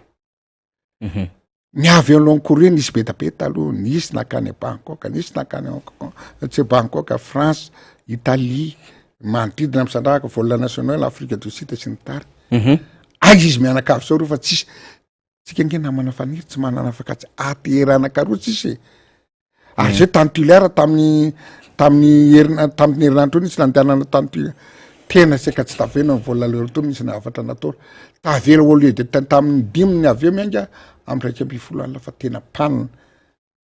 ny avion long courrier nisy betapeta aloha nisy nakany Bangkok nisy nakany tsy Bangkok France Italie manodidina am'sandrahaka vol national Afrique du Sud sy ny tary aiza izy mianakavy zao ro fa tsisy tsika nge namana faniry tsy manana afaka tsy aterana karoa tsisy ary zay tany tulaire tamin'ny herinandro nisy nandehanana tany tena seka tsy tavena vol to misy navatra natao tavela olo de tamin'ny 5 ny aveo mianga am'raiky amby folo alina fa tena panina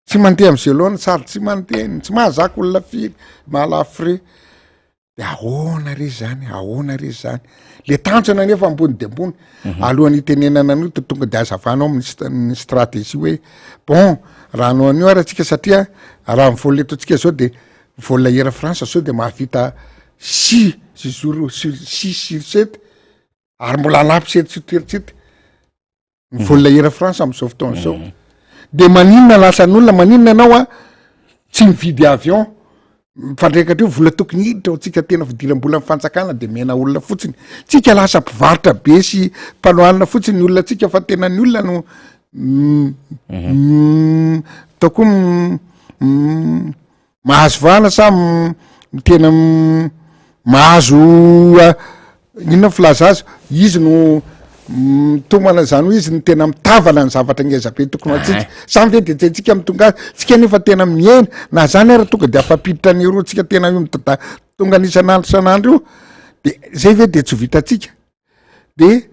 tsy mandeha am'zay loana sady tsy mandeha tsy mahazaka olona firy malafre de ahoana re zany le tanjona nefa ambony de ambony alohan'ny tenenana an'io tonga de azavanao amin'ny stratégie hoe bon raha anao an'io aratsika satria raha ny vola etotsika zao de vola era France zao de mahavita 6 jours 6 sur 7 ary mbola anapy setsiteritsyty ny vola era France am'izao fotoana zao de maninona lasa n'olona maninona anao tsy mividy avion fandraikatra io vola tokony hiditra ao tsika tena fidiram-bola mifantsakana de mena olona fotsiny tsika lasa mpivarotra be sy mpanohanina fotsiny ny olona tsika fa tena ny olona no taoko mahazo vana sa tena mahazo inona filaza azy izy no tomana zany hoe izy ny tena mitavana ny zavatra ngezabe tokony atsika samy de tsika mitonga azy tsika nefa tena miaina na zany ara tonga de afapiditra ny ro tsika tena io mitata tonga nisanandro sanandro io de zay ve de tsy vitatsika de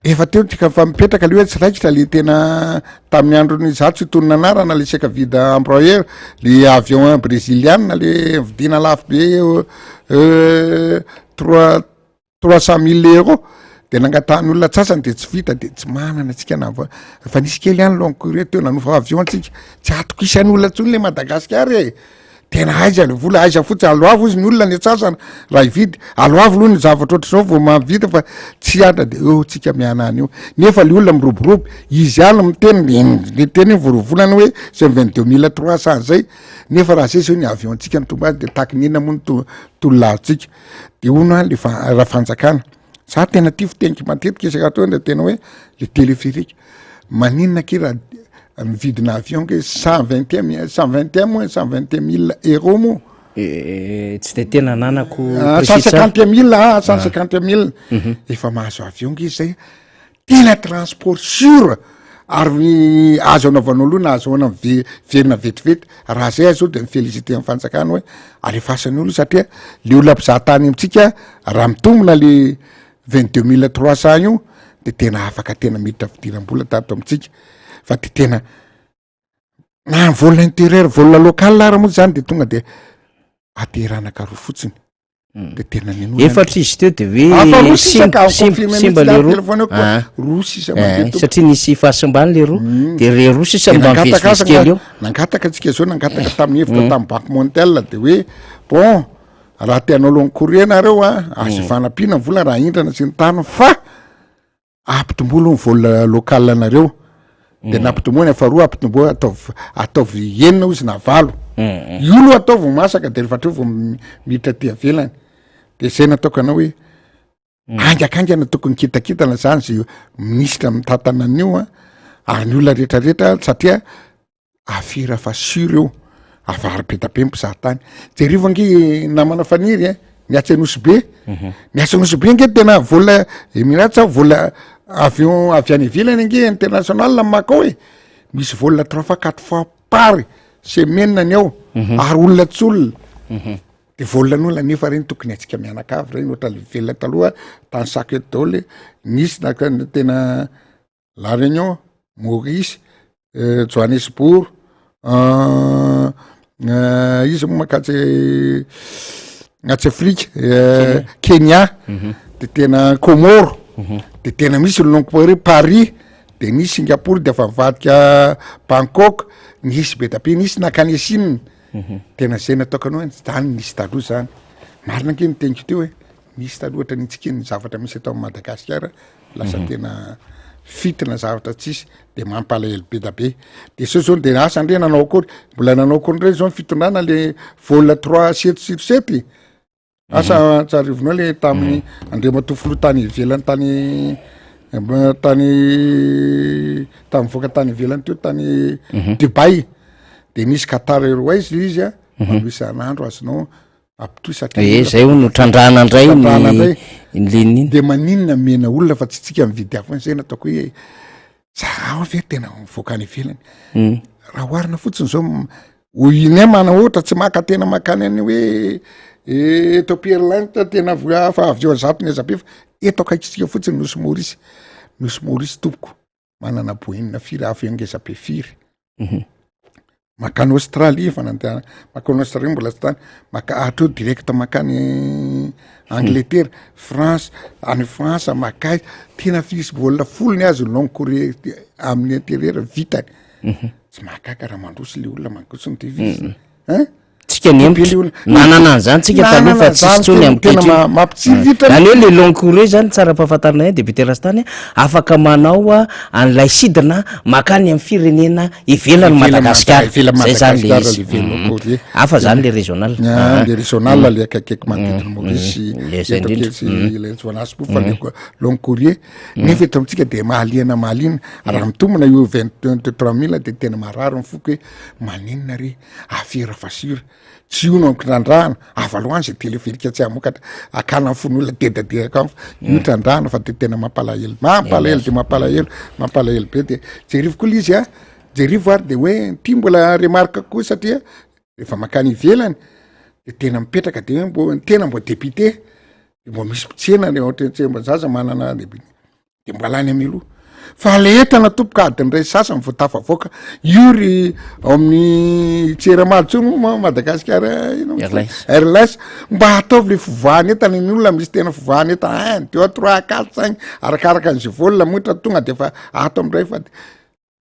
efa teo tsika fa mipetraka le hoe tsy raikitra le tena tamin'ny androny zato sy tonona anarana le seka vida employeur le avion brésiliana le vidina lafo be 300 000 euros de nangatahany olona tsasany de tsy vita de tsy manana tsika na fa nisy kely any long courrier teo nanofa avion tsika tsy atoko isan'ny olona tsony le Madagasikara tena aiza le vola aiza fotsy aloavo izy ny olona ny atsasana raha ividy aloavo aloha ny zavatra ohatry zao vo mavita fa tsy anda de tsika mianany io nefa le olona miroborobo izy any miteny le teny vorovolana hoe c'est 22300 zay nefa raha zay zao ny avion tsika ny tomba azy de takinina moa ny tololatsika de ona le raha fanjakana za tena ty fitenika matetika isaka atao de tena hoe le téléphérique maninona ke raha mividina avion ke 121 000 euros moa tsy de tena nanako 150 000 efa mahazo avion ke izy zay tena transport sûr ary azo anaovanao aloha na azoana verina vetivety raha zay zao de mifélicité amin'ny fanjakana hoe alefasany olo satria le olona mpizahatany amitsika raha mitombona le 22300 io de tena afaka tena miditra fidiram-bola tato amitsika fa de tena na vola intérieur vola local ara moa zany de tonga de aterana karoa fotsiny de tena efatra izy teo de hoe simba le roa sisa satria nisy fahasimbany le roa de re roa sisa mba mivezivezikely eo nangataka atsika zao nangataka tamin'ny hevitra tamin'ny banque mondiale de hoe bon raha tianao long courrier nareo azo fanampiana vola raha indrana sy ny tany fa ampitombola ny vola local anareo de nampitomoany faharoa ampitomboa ataovy enina ozy na valo io loha atao vo masaka de rehefa treo vo miditra ty avelany de zay nataoko anao hoe angakangana tokony kitakitana zany zay minisitra mitantanan'io ary ny olona rehetrarehetra satria afira fa sur eo avary be tabe mpizahatany jerivo ange namana faniry miatsa Nosy miatsa Nosy nge tena vola emiratsa vola avy any ivelany ange international makao misy vola 3-4 fois par semaine ny ao ary olona tsolona de volan'olona nefa reny tokony atsika mianakavy reny ohatra velona taloha tany sac dole nisy tena La Réunion, Maurice, Johannesburg, izy makatry atsy Afrique, Kenya, de tena Comore, de tena misy lonko Paris, de nisy Singapour, de efa mivadika Bangkok, nisy be tabe, nisy nakany Chine. Tena zay nataoko anao zany nisy taloha zany. Marina ange niteniko teo nisy taloha ohatra nitsika ny zavatra misy atao Madagasikara lasa tena fitina zavatra tsisy de mampalahelo be tabe. De so zao de asa ndre nanao akory mbola nanao akory ndre zao fitondrana le vola 3-7 asa tsarivinao le tamin'ny Andriamatofolo tany ivelany tany voaka tany ivelany teo tany Dubai. De nisy Qatar Airways izy mano isan'andro azonao apitoy satria zay no trandrana ndray ny ligne de maninona mena olona fa tsy tsika mividy afo zay nataoko hoe zao ve tena mivoaka any ivelany raha oharina fotsiny zao iny mana ohatra tsy maka tena makany any hoe Ethiopia Airlines tena fa avy eo zato ny azabe fa eto akaikitsika fotsiny Nosy Maurice tompoko manana boinina firy avy eo ngezabe firy makany Australie fanantena makany Australie mbola tsy tany atreo direct makany Angleterre, France, any France makay tena fisy vola folony azy long courrier amin'ny intérieur vitany tsy makaka raha mandroso le olona mankotsy ny divizy tsika nembotra nanana an'izany tsika taloha fa tsisy tsony am'kehitriny zany hoe le long courrier zany tsara mpahafantarina député Rastany afaka manao an'ilay sidina makany amin'ny firenena ivelany Madagasikara zay zany le izy hafa zany le régional le régional le akaikaiky manodidina Maurice le Johannesburg fa le long courrier nefa eto amitsika de mahaliana raha mitombona io 23 000 de tena marary mifoka hoe maninona re afira fasira tsy io no trandrahana avaloany zay teleferika tsy amokatra akana fon'olona dedaderaka am io trandrahana fa de tena mampalahelo be de jerivo koa izy jerivo ary de hoe ty mbola remarque koa satria rehefa makany ivelany de tena mipetraka de hoe tena mbo député de mbo misy mpitsena le ohatra tsemba zaza manana de mbola any amiloha fa le entana tompoka adiny ray sasany vo tafavoaka io ry amin'ny tseramalotsono Madagasikara Airlines mba ataovy le fivoahany entana ny olona misy tena fivoahany entana de 3-4-5 arakaraka an'izay volona motra tonga de fa ato am'ray fa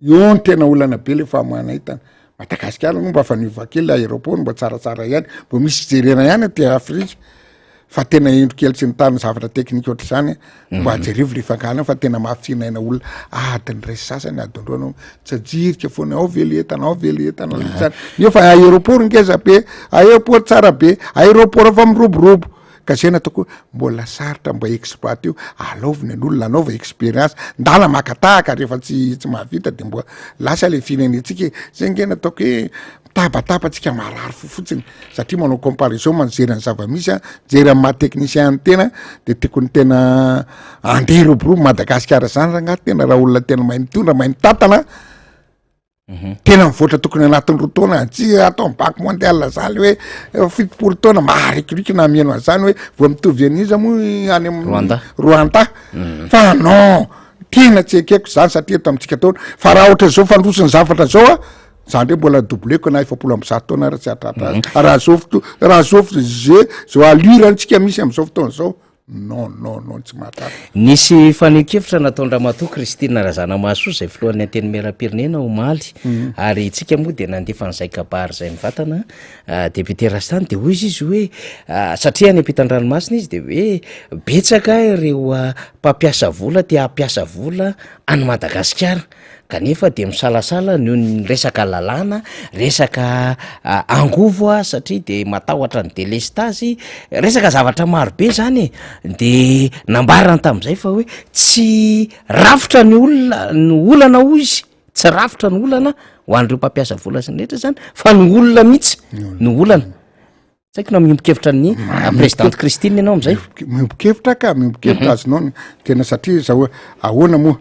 io ny tena olana be le famoahana entana Madagasikara no mba fa nivakely aéroport mba tsaratsara ihany mbo misy jerena ihany ty Afrika fa tena endrikely tsy nitany zavatra teknika ohatra zany mba jerivo le fangana fa tena mafitsinaina olona adiny ray sasany adindroanao tsy ajirika foana ao vely entana zany nefa aéroport ngeza be aéroport tsara be aéroport fa miroborobo ka zay nataoko mbola saritra mba exploité io alaoviny an'olona anaova expérience ndala makatahaka rehefa tsy mahavita de mbo lasa le firenentsika zay nge nataoko hoe tabatsika marary fotsiny satria manao comparaison manjery ny zava-misy jery amin'ny maha-technicien tena de tekony tena andeha roborobo Madagasikara zany raha agnaty tena raha olona tena mahay mitondra mahay mitatana tena mivoatra tokony anatin'ny roa taona tsy atao banque mondiale zany hoe fitopolo taona maharikorikina mieno an'izany hoe vo mitovy an'iza moa any amin'ny Rwanda fa non tena tsy ekeko zany satria eto amitsika taona fa raha ohatra zao fandrosiny zavatra zao zany ndre mbola doubleko na 700 taona raha tsy atratra raha zofo zao allure antsika misy am'izao fotoana zao non tsy mahatara nisy fanekevitra nataon-Ramatoa Christine Razanamaso zay filohan'ny anteny Meram-pirenena omaly ary tsika moa de nandefa an'izay kabary zay mivatana député Rastany de hoy izy hoe satria any ampitan-dranomasina izy de hoe betsaka ireo mpampiasa vola te hampiasa vola any Madagasikara kanefa de misalasala ny resaka lalàna, resaka angovo satria de matahotra ny délestage, resaka zavatra marobe zany de nambarana tam'izay fa hoe tsy rafitra ny olana ho izy, tsy rafitra ny olana ho an'ireo mpampiasa vola sy ny rehetra zany fa ny olona mihitsy ny olana. Saiko na miombokevitra ny présidente Christine ianao am'izay. Miombokevitra ka miombokevitra azonao tena satria zao ahoana moa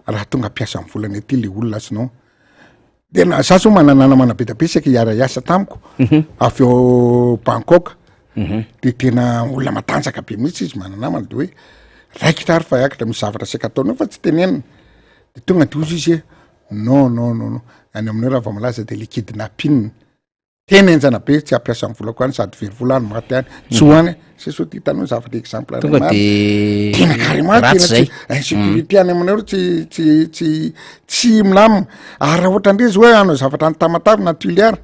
raha tonga ampiasa amin'ny volana ety le olona azonao. Tena za zao mananana be da be saky iasa tamiko avy eo Bangkok de tena olona matanjaka be mihitsy izy mananamana de hoe raikitra ary fa iakatra misy zavatra saika ataonao fa tsy tenenina de tonga de ozy izy non any aminao raha vao malaza de le kidnapping tena enjana be tsy ampiasa amin'ny volako any sady very vola any maty any tsy hoany c'est so hitanao zavatra exemple tonga de tena carrément tena insécurité any aminao tsy milamina ary raha ohatra ndre izy hoe anao zavatra ny tamatavy na tuiliara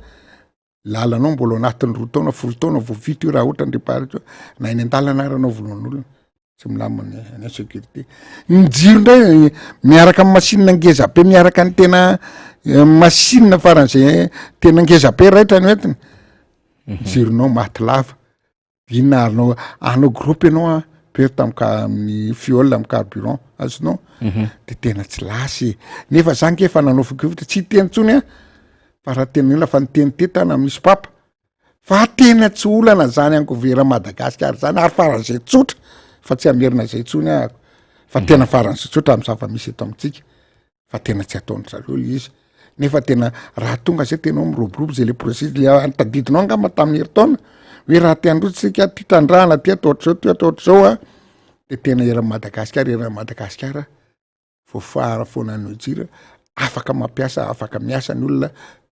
lalanao mbola anatin'ny 2 taona 10 taona vao vita io raha ohatra ndre paritra na eny an-dalana ary anao volan'olona tsy milamina ny insécurité. Ny jiro ndray miaraka amin'ny machine ngeza be miaraka ny tena machine faran'izay tena ngeza be raitra ny entiny jironao maty lava inona anao groupe ianao perta amin'ny fiole amin'ny carburant azonao de tena tsy lasy nefa zany ke efa nanao fokovitra tsy teny tsony fa raha tena ila fa niteny tetana misy papa fa tena tsy olana zany angovera Madagasikara zany ary faran'izay tsotra fa tsy amerina zay tsony ahako fa tena faran'izay tsotra amin'ny zava-misy eto amintsika fa tena tsy ataony zareo izy nefa tena raha tonga zay tena miroborobo zay le processus le antadidinao angamba tamin'ny heritaona hoe raha tiandrotsika ty tandrahana ty atao zao de tena era Madagasikara voafara foana ny jira afaka mampiasa afaka miasa ny olona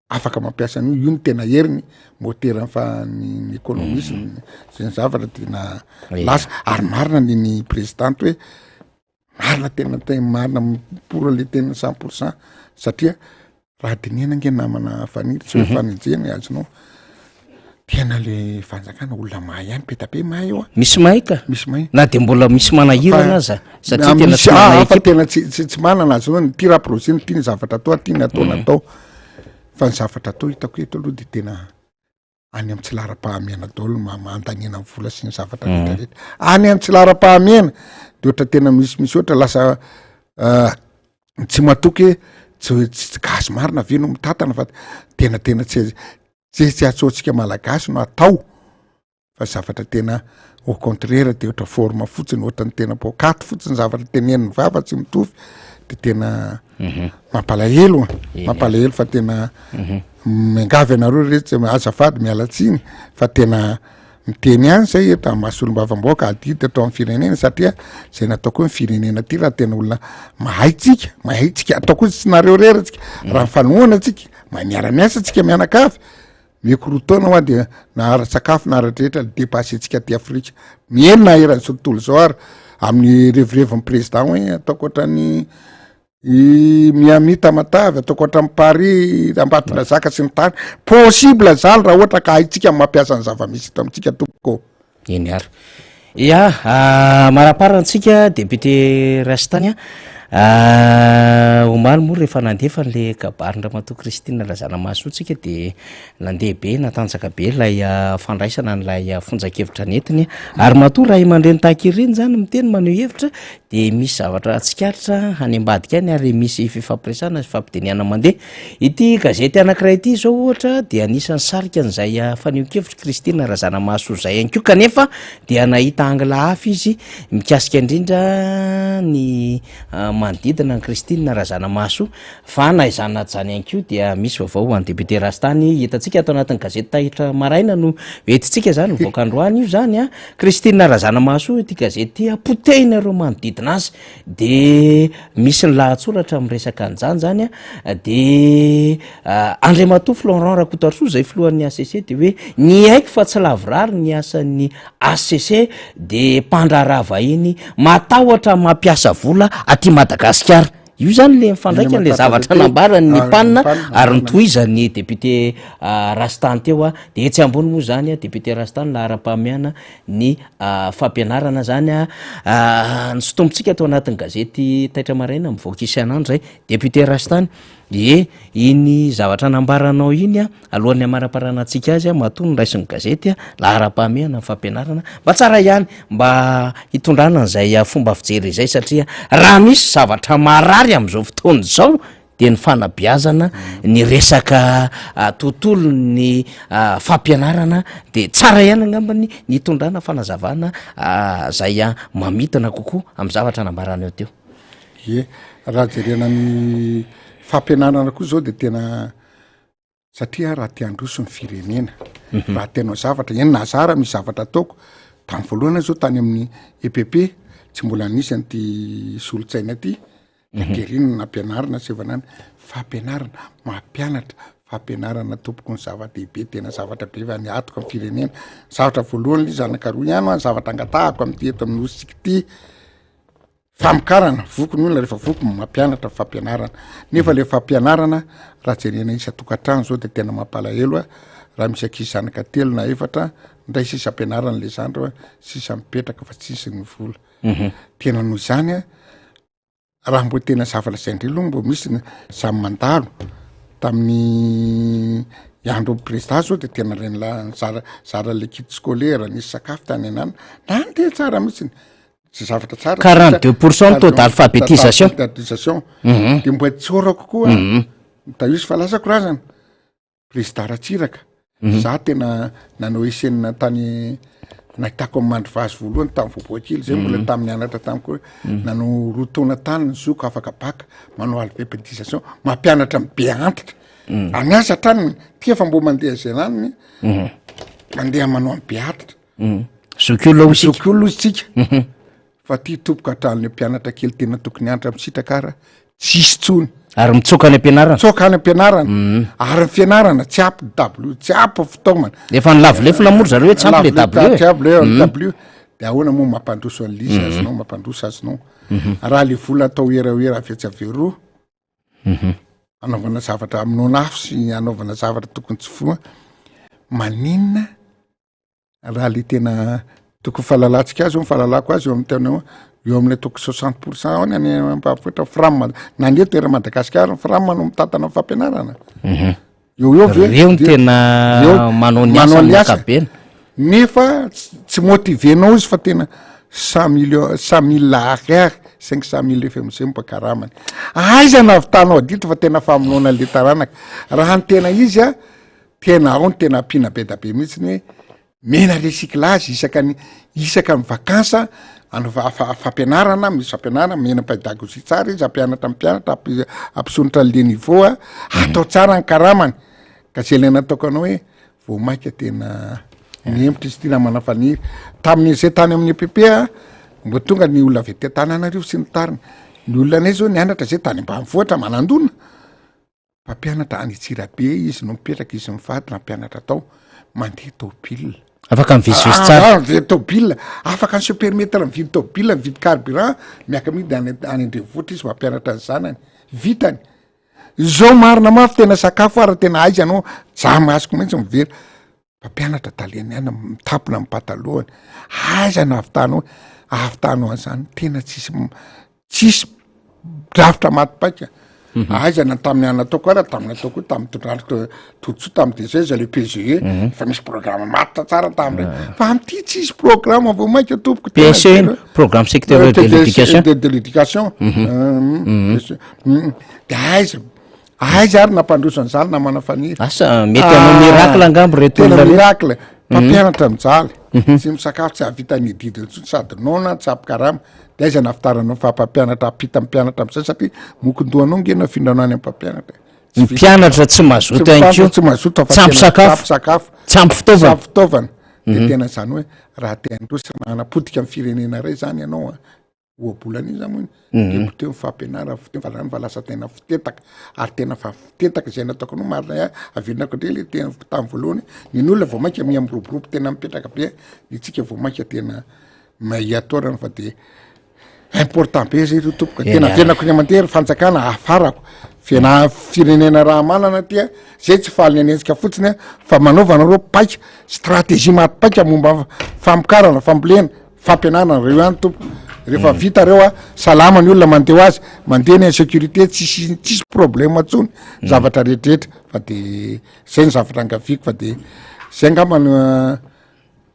afaka mampiasa ny io ny tena heriny motera fa ny économisme zay ny zavatra tena lasa ary marina ny présidente hoe marina tena marina pour le tena 100% satria raha dinena nge namana faniry tsy hoe fanenjeny azonao tena le fanjakana olona mahay ihany be da be mahay eo misy mahay ka misy mahay na de mbola misy manahirana aza satria tena tsy mahay fa tena tsy manana azonao ny tira projet ny tiany zavatra atao tiany ataonatao fa ny zavatra atao hitako eto aloha de tena any amin'ny tsy lara-pahamiana daholo mandaniana amin'ny vola sy ny zavatra rehetrarehetra any amin'ny tsy lara-pahamiana de ohatra tena misy ohatra lasa tsy matoky tsy gasy marina ve no mitatana fa tena tsy atsotsika malagasy no atao fa zavatra tena au contraire de ohatra forme fotsiny ohatra ny tena pokaty fotsiny zavatra teneniny vava tsy mitovy de tena mampalahelo fa tena miangavy anareo rehetra azafady mialatsiny fa tena miteny ihany zay eto mahasolom-bavamboaka adity atao amin'ny firenena satria zay natao koa ny firenena ty raha tena olona mahay tsika atao koa tsy nareo reratsika raha fanoana atsika miara-miasa tsika mianakavy mikorotona hoa de nahara-tsakafo nahara-drehetra dépassé tsika ty Afrika mienina eran'izao tontolo zao ary amin'ny revirevin'ny président hoe ataoko ohatrany miamita matavy ataoko ohatran'ny Paris Ambatondra Zaka sy ny tany possible zany raha ohatra ka haitsika mampiasa ny zava-misy eto amintsika tompoko eny ary ya maraparantsika député Rastany omaly moa rehefa nandefa n'le kabarindra mato Christine Razana Mahasoatsika de nandeha be natanjaka be lay fandraisana n'lay fonjakevitra netiny ary matoa raha mandreny tahakiriny zany miteny maneho hevitra de misy zavatra tsikaritra any ambadika any ary misy fifampiresana sy fampideniana mandeha ity gazety anankiray ity zao ohatra de anisan'ny sarika an'izay faneho-kevitra Christine Razana Mahasoa zay ihany koa kanefa dia nahita angla hafa izy mikasika indrindra ny manodidina ny Christine Razana Mahasoa fa naizana zany ihany koa dia misy vaovao any député Rastany hitantsika ato anatin'ny gazety Tahitra Maraina no entintsika zany mivoaka androany io zany Christine Razana Mahasoa ity gazety apotehina ireo manodidina azy de misy ny lahatsoratra amin'ny resaka anjany zany de Andriamatoa Florent Rakotoarisoa zay filohan'ny ACC de hoe ny haiko fa tsy lavorary ny asan'ny ACC de mpandraharaha vahiny matahotra mampiasa vola aty Madagasikara io zany le mifandraika le zavatra nambarany panina ary nytoizany député Rastany teo a de etsy ambony moa zany a député Rastany lahara-pahamiana ny fampianarana zany a ny sotombotsika atao anatin'ny gazety Taitra Maraina mivoaka isan'andro zay député Rastany iny zavatra nambaranao iny a alohan'ny amara-parana antsika azy a matoa nyraisin'ny gazety a lahara-pahamiana ny fampianarana mba tsara ihany mba hitondrana an'izay fomba fijery izay satria raha misy zavatra marary am'izao fotoana zao de ny fanabiazana ny resaka tontolo ny fampianarana de tsara ihany angambany ny hitondrana fanazavana zay mamitana kokoa amin'ny zavatra nambarana eo teo. Ie, raha jerena ny fampianarana koa zao de tena satria raha te-handroso ny firenena raha tenao zavatra eny nazara misy zavatra ataoko tamy voalohana zao tany amin'ny EPP tsy mbola nisy an'ty solotsaina ty terina nampianarana sevanany fampianarana mampianatra fampianarana tompoko ny zava-dehibe tena zavatra be fa ny atoko amin'ny firenena zavatra voalohany li zanakaroa ihany a zavatra angatahako amin'ny ty eto amin'ny ositsika ty famokarana vokony olona rehefa voky mampianatra fampianarana nefa le fampianarana raha jerena isa tokantrano zao de tena mampalahelo a raha misy ankizy zanaka telo na efatra ndray sisa ampianarana le zandro sisa mipetraka fa tsisy ny vola tena noho izany a raha mbo tena zavalazaindrelo mbo misy samy mandalo tamin'ny andro président zao de tena reny zara l'équipe scolaire nisy sakafo tany anana nany de tsara mihitsy sy zavatra tsara 42% taux d'alphabétisation de mbo tsorako koa da io sy falasako razana président Ratsiraka za tena nanao esenina tany nahitako amin'ny Mandrovazy voalohany tamin'ny voaboakely zay mbola tamin'ny anatra tamiko nanao roa taona tany ny zoko afaka baka manao alphabétisation mampianatra be antitra aniasa trany tia fa mbo mandeha zay anany mandeha manao amin'ny be antitra zokolo isika fa ty tompoka hatrany mpianatra kely tena tokony antra misitrakara tsisy tsony ary mitsoka ny ampianarana tsoka any ampianarana ary ny fianarana tsy ampy w tsy ampy fitaomana efa ny lavolefona mory zareo hoe tsy ampy le w de ahoana moa mampandroso any lisy azonao mampandroso azonao raha le vola atao eraoera avetsy averoa anaovana zavatra aminao nafo sy anaovana zavatra tokony tsy foa maninona raha le tena tokony falalatsika azy eo mifahalalako azy eo amin'ny tena eo amin'ny toko 60% ao ny any ampafotra fram naneto era Madagasikara fram no mitantana amin'ny fampianarana eo ve tena manao ny asa nefa tsy motivenao izy fa tena 100 000 ariary 500 000 efa amizay mipakaramany aiza navitanao dito fa tena famonoana le taranaka raha ny tena izy a tena ao ny tena ampina be da be mihitsy ny hoe mena recyclage isaka ny vakansa anova fampianarana misy fampianarana mena pédagogie tsara izy ampianatra mpianatra ampisonitra le niveau a atao tsara ny karamany ka zay le nataoko anao hoe voamaika tena miembotra izy ty namana faniry tamin'izay tany amin'ny EPP a mbo tonga ny olona avy ty Tananarivo sy ny tariny ny olona anay zao nianatra zay tany ambanivohitra manandona mpampianatra any Tsirabe izy no mipetraka izy mivady na mpianatra tao mandeha tobile afaka mivisivisi tsara tobile afaka ny supermetre mividy tobile mividy carburant miaka midy any Andrenivohitra izy mampianatra ny zanany vitany zao marina mafy tena sakafo ara tena aiza anao jamy azoko mihitsy mivery mpampianatra taleny any mitapona amin'ny patalohany aiza na avitanao an'izany tena tsisy drafitra maty-paika aiza na tamin'ny anataoko ara tamin'ny ataoko tamin'ny todotso tamin'ny deseza le PGE fa misy programme maty tsara tamin'irey fa am'ty tsisy programme vao maika tompoko PSE programme sectoriel de l'éducation de aiza ary nampandroso an'izany na manafaniry asa mety anao miracle angambo tena miracle mpampianatra mijaly tsy misakafo tsy ahavitany didy sady nona tsy ampikarama de aiza nafitaranao fa mpampianatra apita mpianatra am'izay satria mokondohanao ngena findrano any ampampianatra mpianatra tsy mazoto anko tsy mazoto tsy ampy sakafo tsy ampy fitaovana de tena zany hoe raha teandrosa manapotika amin'ny firenena ray zany ianao a oabolany izy amony de teo mifampianara fa lasa tena fitetaka ary tena fa fitetaka zay nataoko anao marina avirinako ndre le tena tamin'ny voalohany ny olona vao maika mia miroboroby tena mipetraka be ny tsika vao maika tena mahiatorana fa de important be zay ro tompoka tena fiainako ny amandery fanjakana afarako fiana firenena raha manana tia zay tsy faly ny anentsika fotsiny fa manaovana reo paika stratégie maty-paika momba fampikarana fambolena fampianarana reo ihany tompo rehefa vita reo a salama ny olona mandeha azy mandeha ny insécurité tsisy problème atsony zavatra rehetrarehetra fa de zay ny zavatra angaviko fa de zay ngambany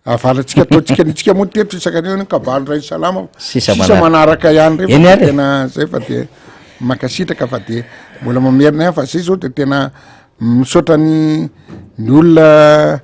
avalatsika ataotsika nitsika moa tetro isakany kabalo ray salama sisa manaraka ihany reo tena zay fa de makasitraka fa de mbola mamerina fa zay zao de tena misaotra ny olona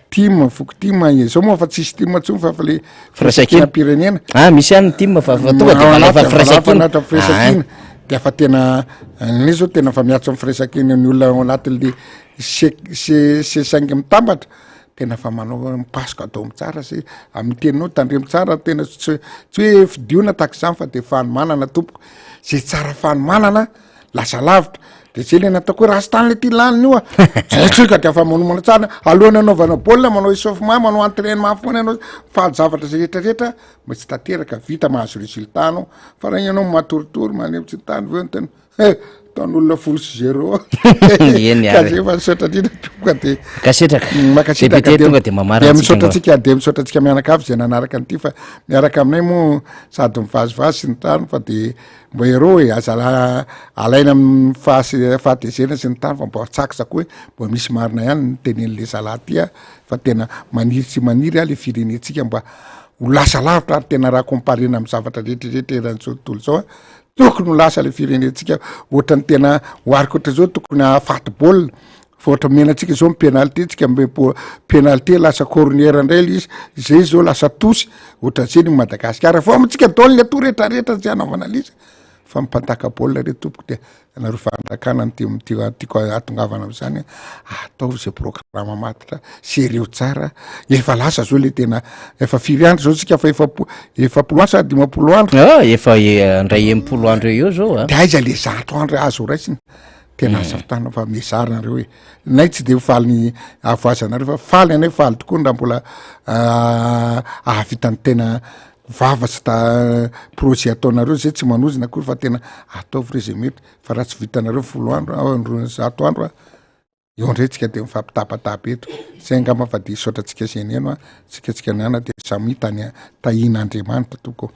team foko team zao moa fa tsisy team tsony fa le firaisankina pirenena misy ihany team fa tonga de malefa firaisankina firaisankina de fa tena ny zao tena fa miatso amin'ny firaisankina ny olona anatin'le sesaingy mitambatra tena fa manao mipasoka atao mitsara zay amin'ny teninao tandremo tsara tena tsy hoe fidiona tahaka izany fa de fanomanana tompoko zay tsara fanomanana lasa lavitra de zay le nataoko hoe raha sy tany le ty laniny io zay tsoika de afa manomana tsara alohany anaovana baolina manao échauffement manao entraînement foana ianao faly zavatra zay rehetrarehetra mba tsy tateraka vita mahazo résultat anao fa raha ianao matoritory manemitsy ny tany veo tena taon'olona force 0 efa misaotra drina tompoka de makasitraka tonga de mamara misaotratsika de misaotratsika mianakavy zay nanaraka an'ity fa miaraka aminay moa sady mivazivazy sy ny tany fa de mbo ero e aza alaina amin'ny fahatezena sy ny tany fa mbo tsakisako hoe mbo misy marina ihany ny tenen'le zala tya fa tena maniry tsy maniry a le firenetsika mba ho lasa lavitra ary tena raha comparena amin'ny zavatra rehetrarehetra eran'izao tontolo zao a tokony ho lasa le firenetsika ohatra ny tena hoariko ohatra zao tokony afaty baolina fa ohatra menatsika zao penalité tsika mbe penalité lasa cornière indray izy zay zao lasa tosy ohatra zay ny Madagasikara fa amitsika daoly le to rehetrarehetra zay anaovana liza fa mipantaka baolina re tompoko de nareo fanjakana tiako atongavana am'izany atao zay programme matitra sérieux tsara efa lasa zao le tena efa firy andro zao tsika fa efapolo andro sa 10 andro efa ndray 10 andro eo zao de aiza le 100 andro azo raisiny tena asafitana fa mezarina reo hoe nay tsy de faly ny avoazanareo fa faly anay faly tokoa ndra mbola ahavitany tena vava sy ta projet ataonareo zay tsy manozina akory fa tena ataovy re zay mety fa raha tsy vitanareo 10 andro 100 andro eo ndray tsika de mifampitapatapa eto zay ngamba fa de saotratsika seneno tsika niana de samy tany tahina Andriamanitra toko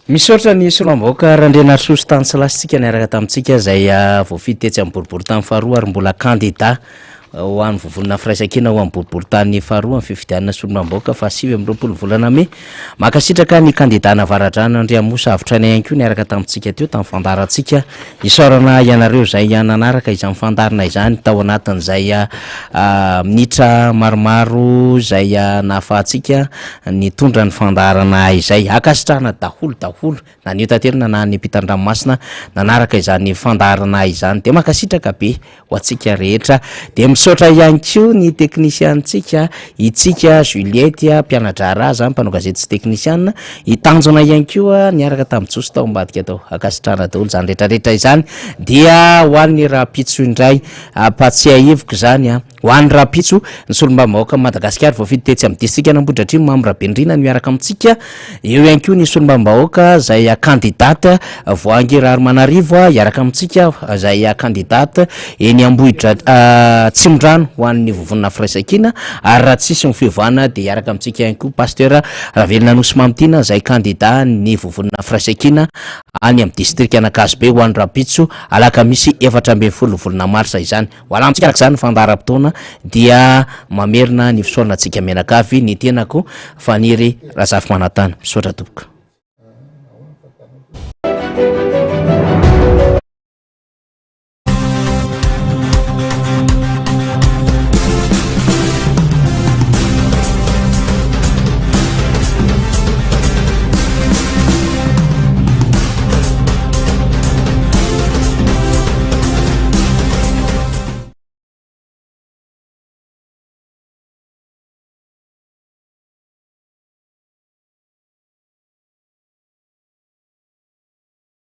misaotra ny solombaoka Randrena Soso tany salasitsika niaraka tamintsika zay voafidy tetsy amin'ny boribory tany faharoa ary mbola candidat ho an'ny vovonina firaisankina ho amin'ny boribory tany faharoa amin'ny fifidianana solombaoka fa 20 volana me makasitraka ny candidat navaradrano Andriamosa avotrany ihany koa niaraka tamintsika teo tamin'ny fandarantsika isaorana ianareo zay nanaraka izany fandarina izany tao anatin'izay minitra maromaro zay nahafahantsika ny tondra ny fandarana izay akasitrahana daholo na nio tanterina na ny mpitan-dranomasina nanaraka izany fandarana izany de makasitraka be ho antsika rehetra de misaotra ihany koa ny teknisiantsika itsika Juliette mpianatra ra zany mpanao gazety sy teknisianina itanjona ihany koa niaraka tamin'ny Josy tao ambadika tao akasitrahana daholo zany rehetrarehetra izany dia ho an'ny Rapitso indray Patsia heviko zany ho an'ny Rapitso ny solombavambahoaka Madagasikara voafidy tetsy amin'ny district Anambohidratrimo Mamra Bendrina miaraka amintsika eo ihany koa ny solombavambahoaka zay candidate Voangy Ramanarivo iaraka amintsika zay candidate eny Ambohitra Tsimorano ho an'ny vovonina firaisankina ary raha tsisy ny fivoahana de iaraka amintsika ihany koa pasteur Ravelina Nosy Mamotina zay candidat ny vovonina firaisankina any amin'ny district Anakazbe ho an'ny Rapitso alakamisy 14 volana marsa izany ho alantsika araka izany fandaram-potoana dia mamerina ny fisaoranantsika menakavy ny tenako Faniry Razafy Manatany misaotra tompoko.